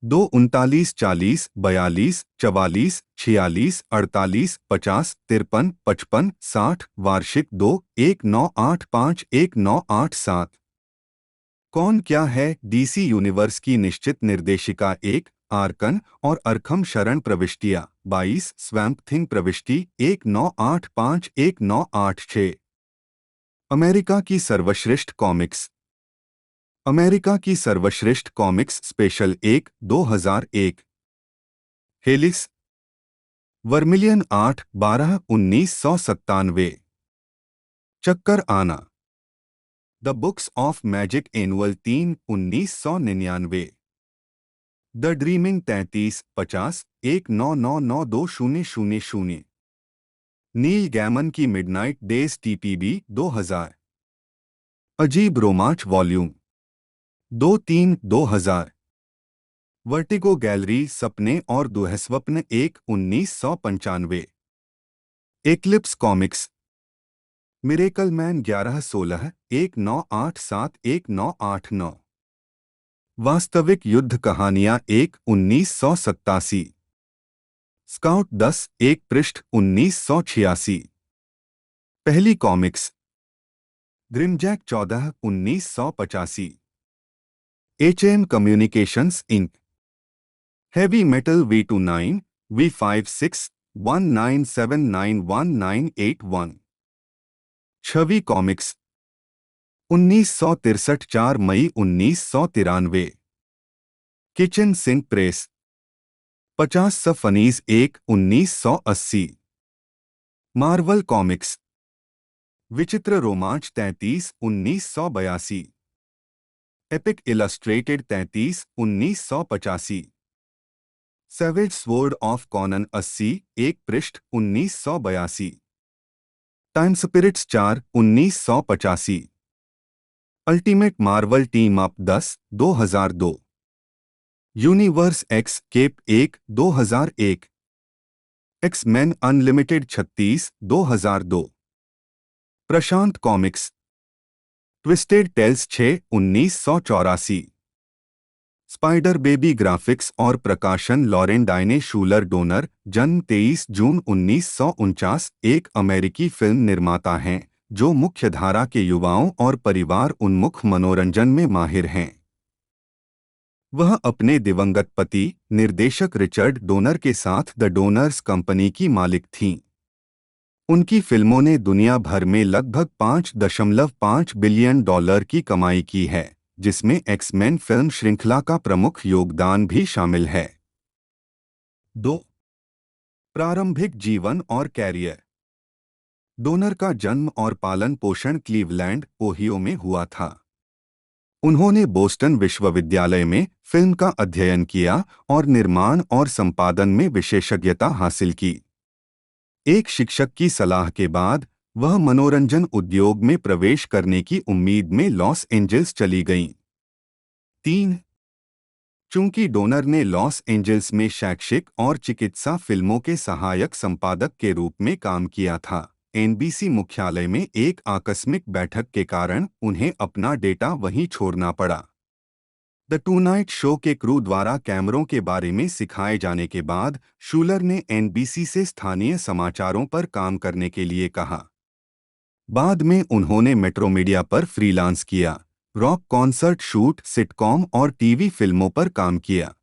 Speaker 2: 2 39 40 42 44 46 48 50 53 55 60 वार्षिक 2 1985 1987। कौन क्या है डीसी यूनिवर्स की निश्चित निर्देशिका 1 आर्कन और अरखम शरण प्रविष्टियाँ 22 स्वैम्प थिंग प्रविष्टि 1985 1986। अमेरिका की सर्वश्रेष्ठ कॉमिक्स अमेरिका की सर्वश्रेष्ठ कॉमिक्स स्पेशल 1 2001। Helix vermilion 8 12 1997। चक्कर आना The Books of Magic Annual 3 1999। The Dreaming 33 50 19992000। Neil Gaiman की मिडनाइट डेज टीपीबी 2000। अजीब रोमांच वॉल्यूम 2-3 2000। वर्टिगो गैलरी सपने और दुहस्वप्न 1 1995। Eclipse comics miracle man 11-16 1987 1989। वास्तविक युद्ध कहानियां 1 1987। स्काउट 10 1 पृष्ठ 1986। पहली Comics Grimjack 14 1985। HM Communications Inc Heavy Metal V29 V56 19791981। छवि कॉमिक्स 1963 4 मई 1993। किचन सिंक प्रेस 50 सफनीज 1 1980। मार्वल कॉमिक्स विचित्र रोमांच 33 1982। Epic Illustrated 33 1985। Savage Sword of Conan 80 एक पृष्ठ 1982। Time Spirits 4 1985। Ultimate Marvel Team Up 10 2002। Universe X Cap 1 2001। X Man Unlimited 36 2002। प्रशांत Comics twisted tales 6 1984। Spider Baby graphics और प्रकाशन लॉरेन डायने शूलर डोनर, जन्म 23 जून 1949, एक अमेरिकी फिल्म निर्माता हैं जो मुख्यधारा के युवाओं और परिवार उन्मुख मनोरंजन में माहिर हैं। वह अपने दिवंगत पति निर्देशक रिचर्ड डोनर के साथ द डोनर्स कंपनी की मालिक थीं। उनकी फिल्मों ने दुनिया भर में लगभग $5.5 बिलियन की कमाई की है, जिसमें एक्स-मैन फिल्म श्रृंखला का प्रमुख योगदान भी शामिल है। 2. प्रारंभिक जीवन और कैरियर। डोनर का जन्म और पालन पोषण क्लीवलैंड, ओहियो में हुआ था। उन्होंने बोस्टन विश्वविद्यालय में फिल्म का अध्ययन किया और निर्माण और संपादन में विशेषज्ञता हासिल की। एक शिक्षक की सलाह के बाद वह मनोरंजन उद्योग में प्रवेश करने की उम्मीद में लॉस एंजल्स चली गईं। 3. चूंकि डोनर ने लॉस एंजल्स में शैक्षिक और चिकित्सा फिल्मों के सहायक संपादक के रूप में काम किया था, एनबीसी मुख्यालय में एक आकस्मिक बैठक के कारण उन्हें अपना डेटा वहीं छोड़ना पड़ा। द टूनाइट शो के क्रू द्वारा कैमरों के बारे में सिखाए जाने के बाद शूलर ने एनबीसी से स्थानीय समाचारों पर काम करने के लिए कहा। बाद में उन्होंने मेट्रो मीडिया पर फ्रीलांस किया, रॉक कॉन्सर्ट शूट, सिटकॉम और टीवी फिल्मों पर काम किया।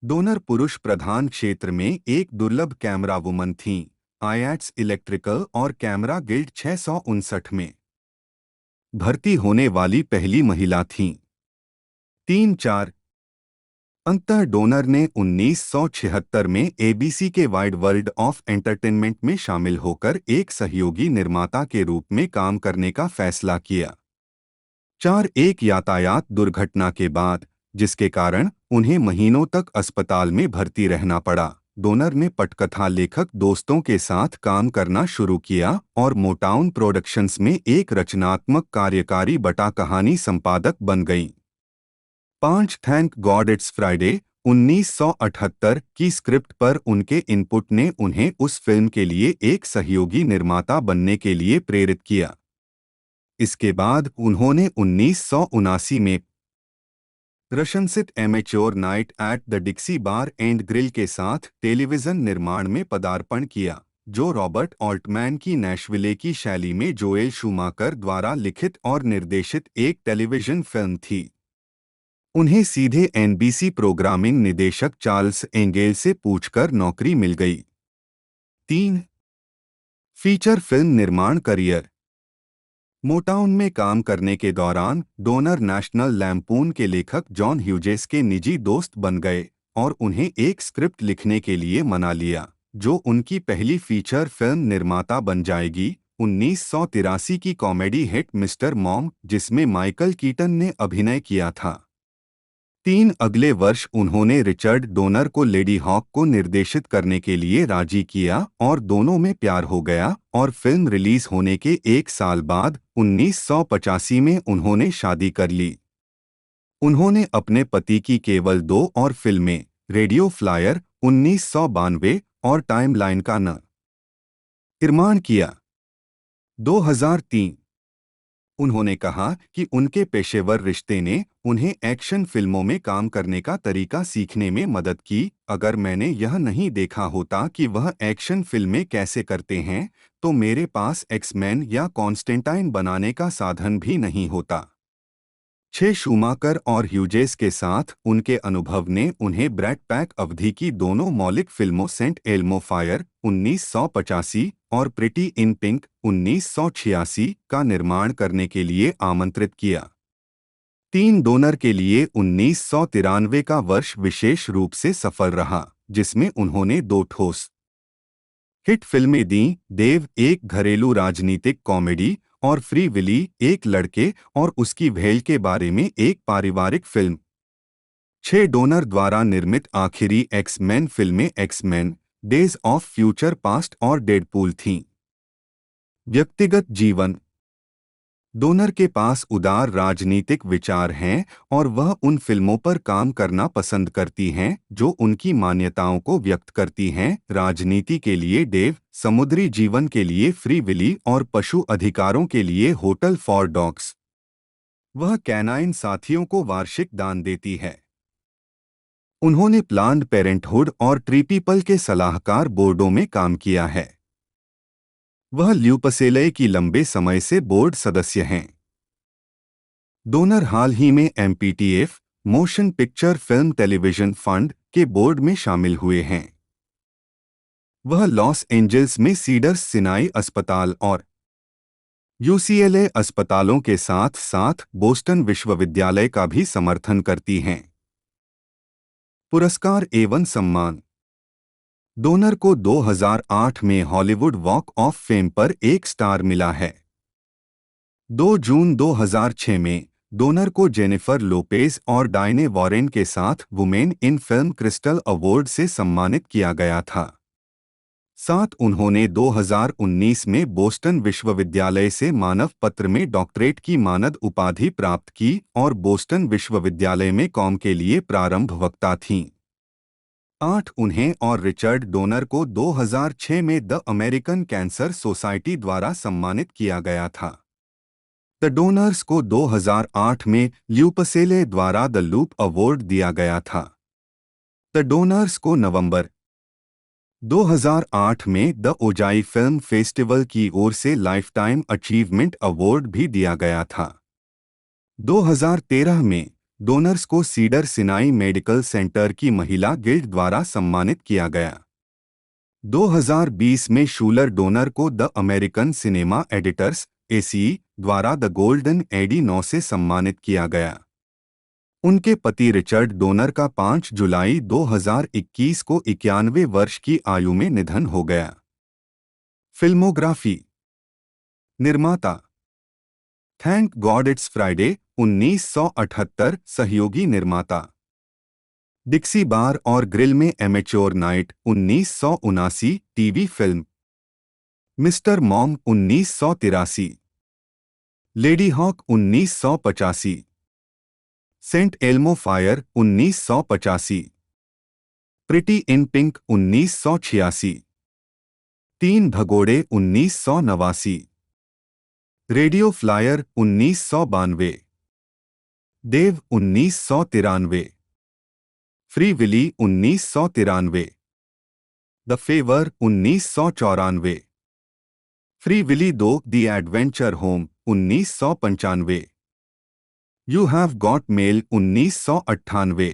Speaker 2: डोनर पुरुष प्रधान क्षेत्र में एक दुर्लभ कैमरा वुमन थीं, आईएट्स इलेक्ट्रिकल और कैमरा गिल्ड 659 में भर्ती होने वाली पहली महिला थीं। 3-4 अंततः डोनर ने 1976 में एबीसी के वाइड वर्ल्ड ऑफ एंटरटेनमेंट में शामिल होकर एक सहयोगी निर्माता के रूप में काम करने का फैसला किया। 4 एक यातायात दुर्घटना के बाद, जिसके कारण उन्हें महीनों तक अस्पताल में भर्ती रहना पड़ा, डोनर ने पटकथा लेखक दोस्तों के साथ काम करना शुरू किया और मोटाउन प्रोडक्शंस में एक रचनात्मक कार्यकारी बटा कहानी संपादक बन गईं। 5 थैंक गॉड इट्स फ्राइडे 1978 की स्क्रिप्ट पर उनके इनपुट ने उन्हें उस फिल्म के लिए एक सहयोगी निर्माता बनने के लिए प्रेरित किया। इसके बाद उन्होंने 1979 में प्रशंसित amateur night at the Dixie bar and grill के साथ टेलीविजन निर्माण में पदार्पण किया, जो रॉबर्ट ऑल्टमैन की नैशविले की शैली में जोएल शूमाकर द्वारा लिखित और निर्देशित एक टेलीविजन फिल्म थी। उन्हें सीधे एनबीसी प्रोग्रामिंग निदेशक चार्ल्स एंगेल से पूछकर नौकरी मिल गई। 3 फीचर फिल्म निर्माण करियर। मोटाउन में काम करने के दौरान डोनर नेशनल लैम्पून के लेखक जॉन ह्यूजेस के निजी दोस्त बन गए और उन्हें एक स्क्रिप्ट लिखने के लिए मना लिया, जो उनकी पहली फीचर फिल्म निर्माता बन जाएगी, 1983 की कॉमेडी हिट मिस्टर मॉम, जिसमें माइकल कीटन ने अभिनय किया था। 3 अगले वर्ष उन्होंने रिचर्ड डोनर को लेडी हॉक को निर्देशित करने के लिए राजी किया और दोनों में प्यार हो गया और फिल्म रिलीज होने के 1 साल बाद 1985 में उन्होंने शादी कर ली। उन्होंने अपने पति की केवल 2 और फिल्में, रेडियो फ्लायर 1992 और टाइमलाइन का निर्माण किया। 2003 उन्होंने कहा कि उनके पेशेवर रिश्ते ने उन्हें एक्शन फिल्मों में काम करने का तरीका सीखने में मदद की। अगर मैंने यह नहीं देखा होता कि वह एक्शन फिल्में कैसे करते हैं, तो मेरे पास एक्स-मैन या कॉन्स्टेंटाइन बनाने का साधन भी नहीं होता। 6 शूमाकर और ह्यूजेस के साथ उनके अनुभव ने उन्हें ब्रैड पैक अवधि की दोनों मौलिक फिल्मों सेंट एल्मो फायर 1985 और प्रिटी इन पिंक 1986 का निर्माण करने के लिए आमंत्रित किया। 3 डोनर के लिए 1993 का वर्ष विशेष रूप से सफल रहा, जिसमें उन्होंने 2 ठोस हिट फिल्में दी, देव एक घरेलू राजनीतिक कॉमेडी और फ्री विली एक लड़के और उसकी भेड़ के बारे में एक पारिवारिक फिल्म। 6 डोनर द्वारा निर्मित आखिरी एक्स मैन फिल्में x man, days of Future past और डेडपूल थीं। व्यक्तिगत जीवन। डोनर के पास उदार राजनीतिक विचार हैं और वह उन फिल्मों पर काम करना पसंद करती हैं जो उनकी मान्यताओं को व्यक्त करती हैं। राजनीति के लिए डेव, समुद्री जीवन के लिए फ्री विली और पशु अधिकारों के लिए होटल फॉर डॉग्स। वह कैनाइन साथियों को वार्षिक दान देती है। उन्होंने प्लान्ड पेरेंटहुड और ट्री पीपल के सलाहकार बोर्डों में काम किया है। वह ल्यूपसेले की लंबे समय से बोर्ड सदस्य हैं। डोनर हाल ही में MPTF, motion picture film television fund के बोर्ड में शामिल हुए हैं। वह लॉस एंजल्स में सीडर्स सिनाई अस्पताल और यूसीएलए अस्पतालों के साथ साथ बोस्टन विश्वविद्यालय का भी समर्थन करती हैं। पुरस्कार एवं सम्मान। डोनर को 2008 में हॉलीवुड वॉक ऑफ फेम पर एक स्टार मिला है। 2 जून 2006 में डोनर को जेनिफर लोपेज और डायने वॉरेन के साथ women in film crystal award से सम्मानित किया गया था। साथ उन्होंने 2019 में बोस्टन विश्वविद्यालय से मानव पत्र में डॉक्टरेट की मानद उपाधि प्राप्त की और बोस्टन विश्वविद्यालय में कॉम के लिए प्रारंभ वक्ता थीं। 8 उन्हें और रिचर्ड डोनर को 2006 में द अमेरिकन कैंसर सोसाइटी द्वारा सम्मानित किया गया था। द डोनर्स को 2008 में ल्यूपसेले द्वारा द लूप अवार्ड दिया गया था। द डोनर्स को नवंबर 2008 में द ओजाई फिल्म फेस्टिवल की ओर से लाइफटाइम अचीवमेंट अवार्ड भी दिया गया था। 2013 में डोनर्स को सीडर सिनाई मेडिकल सेंटर की महिला गिल्ड द्वारा सम्मानित किया गया। 2020 में शूलर डोनर को the American cinema editors ACE द्वारा द गोल्डन एडी 9 से सम्मानित किया गया। उनके पति रिचर्ड डोनर का 5 जुलाई 2021 को 91 वर्ष की आयु में निधन हो गया। फिल्मोग्राफी। निर्माता थैंक गॉड इट्स फ्राइडे 1978 सहयोगी निर्माता डिक्सी बार और ग्रिल में Amateur Night 1979 TV film Mister Mom 1983 Ladyhawke 1985 Saint Elmo Fire 1985 Pretty in Pink 1986 तीन भगोड़े 1989 Radio Flyer 1992 Dave 1993 Free Willy 1993 The Favor 1994 Free Willy 2 The Adventure Home 1995 You Have Got Mail 1998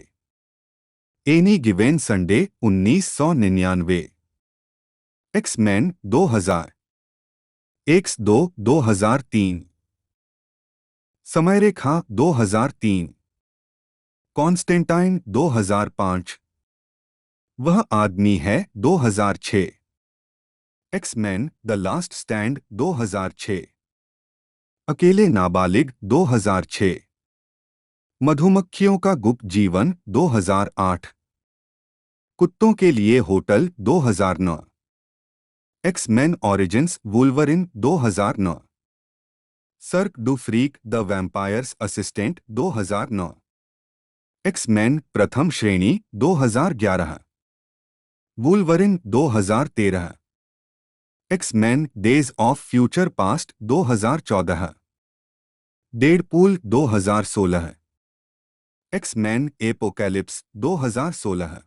Speaker 2: Any Given Sunday 1999 X Men 2000 X2 2003 समय रेखा 2003 Constantine 2005 वह आदमी है 2006 X Men the last stand 2006 अकेले नाबालिग 2006 मधुमक्खियों का गुप्त जीवन 2008 कुत्तों के लिए hotel 2009 X Men Origins Wolverine 2009 Cirque du Freak The Vampire's Assistant 2009 X Men प्रथम श्रेणी 2011 Wolverine 2013 X Men Days of Future Past 2014 Deadpool 2016 X Men Apocalypse 2016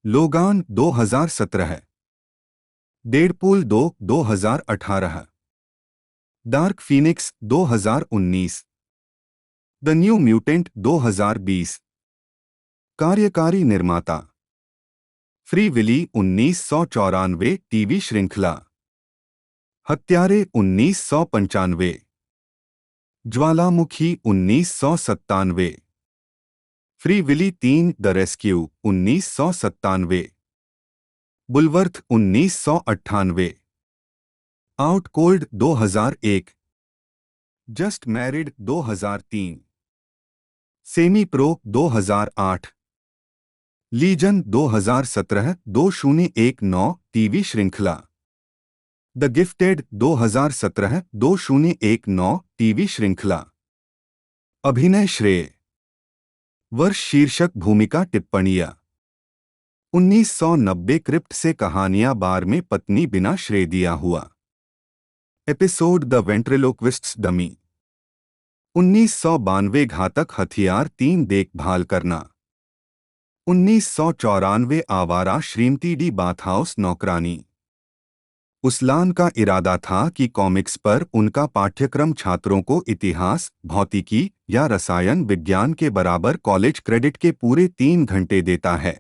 Speaker 2: Logan 2017 Deadpool 2 2018 Dark Phoenix 2019 The New Mutant 2020 कार्यकारी निर्माता फ्री विली 1994 टीवी श्रृंखला हत्यारे 1995 ज्वालामुखी 1997 Free Willy 3 The Rescue 1997 Bulworth 1998 Out Cold 2001 Just Married 2003, Semi Pro 2008, Legion 2017 2019 TV श्रृंखला, The Gifted 2017 2019 TV श्रृंखला, अभिनय श्रेय, वर्ष शीर्षक भूमिका टिप्पणियां, 1990 क्रिप्ट से कहानियां बार में पत्नी बिना श्रेय दिया हुआ, एपिसोड द वेंट्रिलोक्विस्ट्स डमी, 1992 घातक हथियार 3 देखभाल करना, 1994 आवारा श्रीमती डी बाथहाउस नौकरानी। उसलान का इरादा था कि कॉमिक्स पर उनका पाठ्यक्रम छात्रों को इतिहास, भौतिकी या रसायन विज्ञान के बराबर कॉलेज क्रेडिट के पूरे 3 घंटे देता है।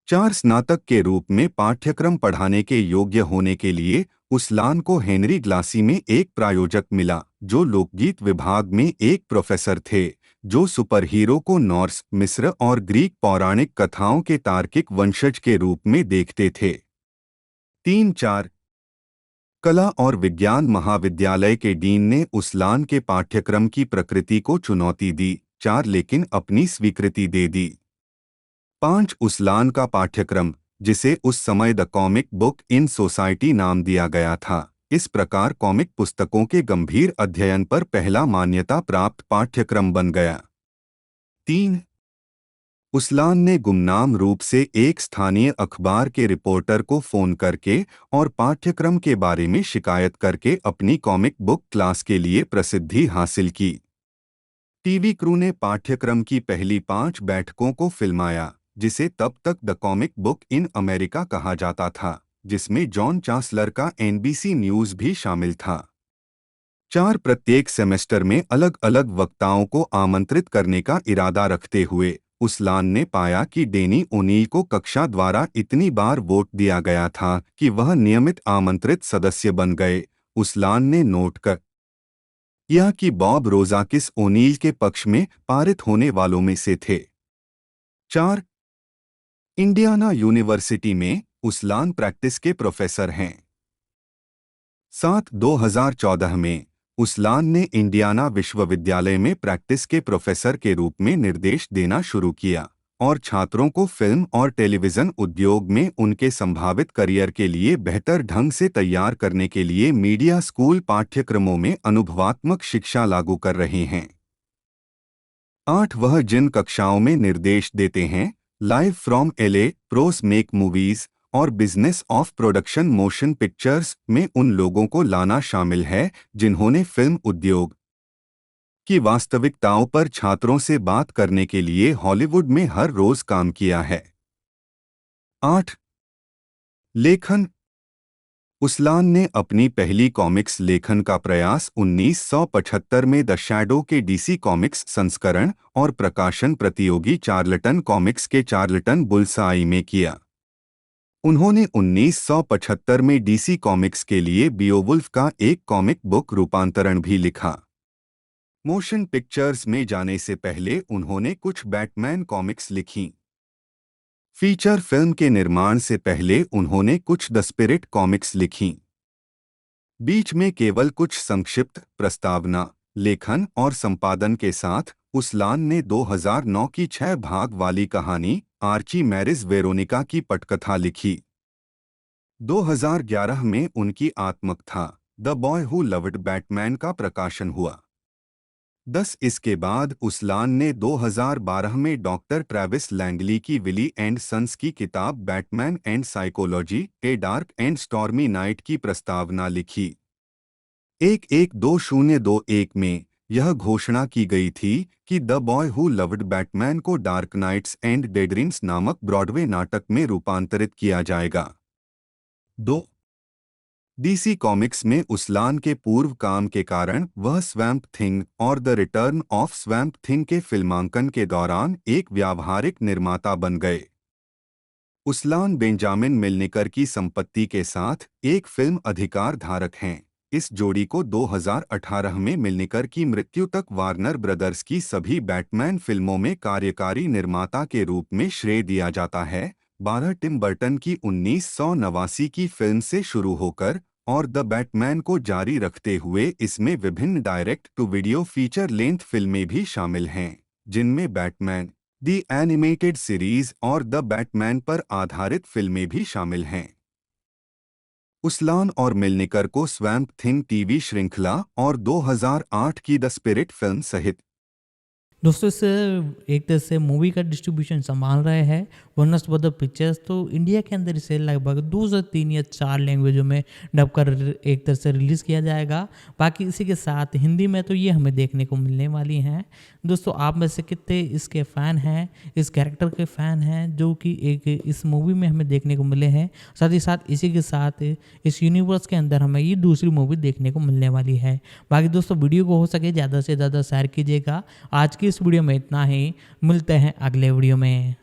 Speaker 2: 4 स्नातक के रूप में पाठ्यक्रम पढ़ाने के योग्य होने के लिए उसलान को हेनरी ग्लासी में एक प्रायोजक मिला, जो लोकगीत विभाग में एक प्रोफेसर थे, जो सुपरहीरो को नॉर्स, मिस्र और ग्रीक पौराणिक कथाओं के तार्किक वंशज के रूप में देखते थे। 3-4 कला और विज्ञान महाविद्यालय के डीन ने उसलान के पाठ्यक्रम की प्रकृति को चुनौती दी। 4 लेकिन अपनी स्वीकृति दे दी। 5 उसलान का पाठ्यक्रम, जिसे उस समय the comic book in society नाम दिया गया था, इस प्रकार कॉमिक पुस्तकों के गंभीर अध्ययन पर पहला मान्यता प्राप्त पाठ्यक्रम बन गया। 3 उसलान ने गुमनाम रूप से एक स्थानीय अखबार के रिपोर्टर को फोन करके और पाठ्यक्रम के बारे में शिकायत करके अपनी कॉमिक बुक क्लास के लिए प्रसिद्धि हासिल की। टीवी क्रू ने पाठ्यक्रम की पहली 5 बैठकों को फिल्माया, जिसे तब तक the comic book in America कहा जाता था, जिसमें जॉन चांसलर का एनबीसी न्यूज भी शामिल था। 4 प्रत्येक सेमेस्टर में अलग अलग वक्ताओं को आमंत्रित करने का इरादा रखते हुए उसलान ने पाया कि डेनी ओनील को कक्षा द्वारा इतनी बार वोट दिया गया था कि वह नियमित आमंत्रित सदस्य बन गए। उसलान ने नोट कर यह कि बॉब रोजाकिस ओनील के पक्ष में पारित होने वालों में से थे। 4 इंडियाना यूनिवर्सिटी में उसलान प्रैक्टिस के प्रोफेसर हैं। 7 2014 में उसलान ने इंडियाना विश्वविद्यालय में प्रैक्टिस के प्रोफेसर के रूप में निर्देश देना शुरू किया और छात्रों को फिल्म और टेलीविजन उद्योग में उनके संभावित करियर के लिए बेहतर ढंग से तैयार करने के लिए मीडिया स्कूल पाठ्यक्रमों में अनुभवात्मक शिक्षा लागू कर रहे हैं। 8 वह जिन कक्षाओं में निर्देश देते हैं, live from LA, pros make movies और business of production motion pictures में उन लोगों को लाना शामिल है जिन्होंने फिल्म उद्योग की वास्तविकताओं पर छात्रों से बात करने के लिए हॉलीवुड में हर रोज काम किया है। 8 लेखन उसलान ने अपनी पहली कॉमिक्स लेखन का प्रयास 1975 में द शैडो के डीसी कॉमिक्स संस्करण और प्रकाशन प्रतियोगी चार्लटन कॉमिक्स के चार्लटन बुल्सआई में किया। उन्होंने 1975 में डीसी कॉमिक्स के लिए बियोवुल्फ का एक कॉमिक बुक रूपांतरण भी लिखा। मोशन पिक्चर्स में जाने से पहले उन्होंने कुछ बैटमैन कॉमिक्स लिखीं। फीचर फिल्म के निर्माण से पहले उन्होंने कुछ द स्पिरिट कॉमिक्स लिखीं। बीच में केवल कुछ संक्षिप्त प्रस्तावना, लेखन और संपादन के साथ उसलान ने 2009 की 6 भाग वाली कहानी आर्ची मैरिज वेरोनिका की पटकथा लिखी। 2011 में उनकी आत्मकथा the boy who loved Batman का प्रकाशन हुआ। 10 इसके बाद उसलान ने 2012 में डॉक्टर ट्रेविस लैंगली की विली एंड सन्स की किताब Batman and psychology a dark and stormy night की प्रस्तावना लिखी। 112021 में यह घोषणा की गई थी कि the boy who loved Batman को डार्क नाइट्स एंड डेड्रीम्स नामक ब्रॉडवे नाटक में रूपांतरित किया जाएगा। 2 डीसी कॉमिक्स में उसलान के पूर्व काम के कारण वह स्वैम्प थिंग और the return of swamp thing के फिल्मांकन के दौरान एक व्यावहारिक निर्माता बन गए। उसलान बेंजामिन मिल्नेकर की संपत्ति के साथ एक फिल्म अधिकार धारक हैं। इस जोड़ी को 2018 में मिल्नेकर की मृत्यु तक वार्नर ब्रदर्स की सभी बैटमैन फिल्मों में कार्यकारी निर्माता के रूप में श्रेय दिया जाता है। 12 टिम बर्टन की 1989 की फिल्म से शुरू होकर और द बैटमैन को जारी रखते हुए इसमें विभिन्न direct to video feature length फिल्में भी शामिल हैं, जिनमें बैटमैन द एनिमेटेड सीरीज और द बैटमैन पर आधारित फिल्में भी शामिल हैं। उसलान और मिलनिकर को स्वैम्प थिंग टीवी श्रृंखला और 2008 की द स्पिरिट फिल्म सहित
Speaker 1: दोस्तों इस एक तरह से मूवी का डिस्ट्रीब्यूशन संभाल रहे हैं वनस ब्रदर पिक्चर्स। तो इंडिया के अंदर इसे लगभग 2 से 3 या 4 लैंग्वेजों में डब कर एक तरह से रिलीज़ किया जाएगा। बाकी इसी के साथ हिंदी में तो ये हमें देखने को मिलने वाली हैं। दोस्तों आप में से कितने इसके फ़ैन हैं, इस कैरेक्टर के फ़ैन हैं जो कि एक इस मूवी में हमें देखने को मिले हैं। साथ ही साथ इसी के साथ इस यूनिवर्स के अंदर हमें ये दूसरी मूवी देखने को मिलने वाली है। बाकी दोस्तों वीडियो को हो सके ज़्यादा से ज़्यादा शेयर कीजिएगा। आज की इस वीडियो में इतना ही, मिलते हैं अगले वीडियो में।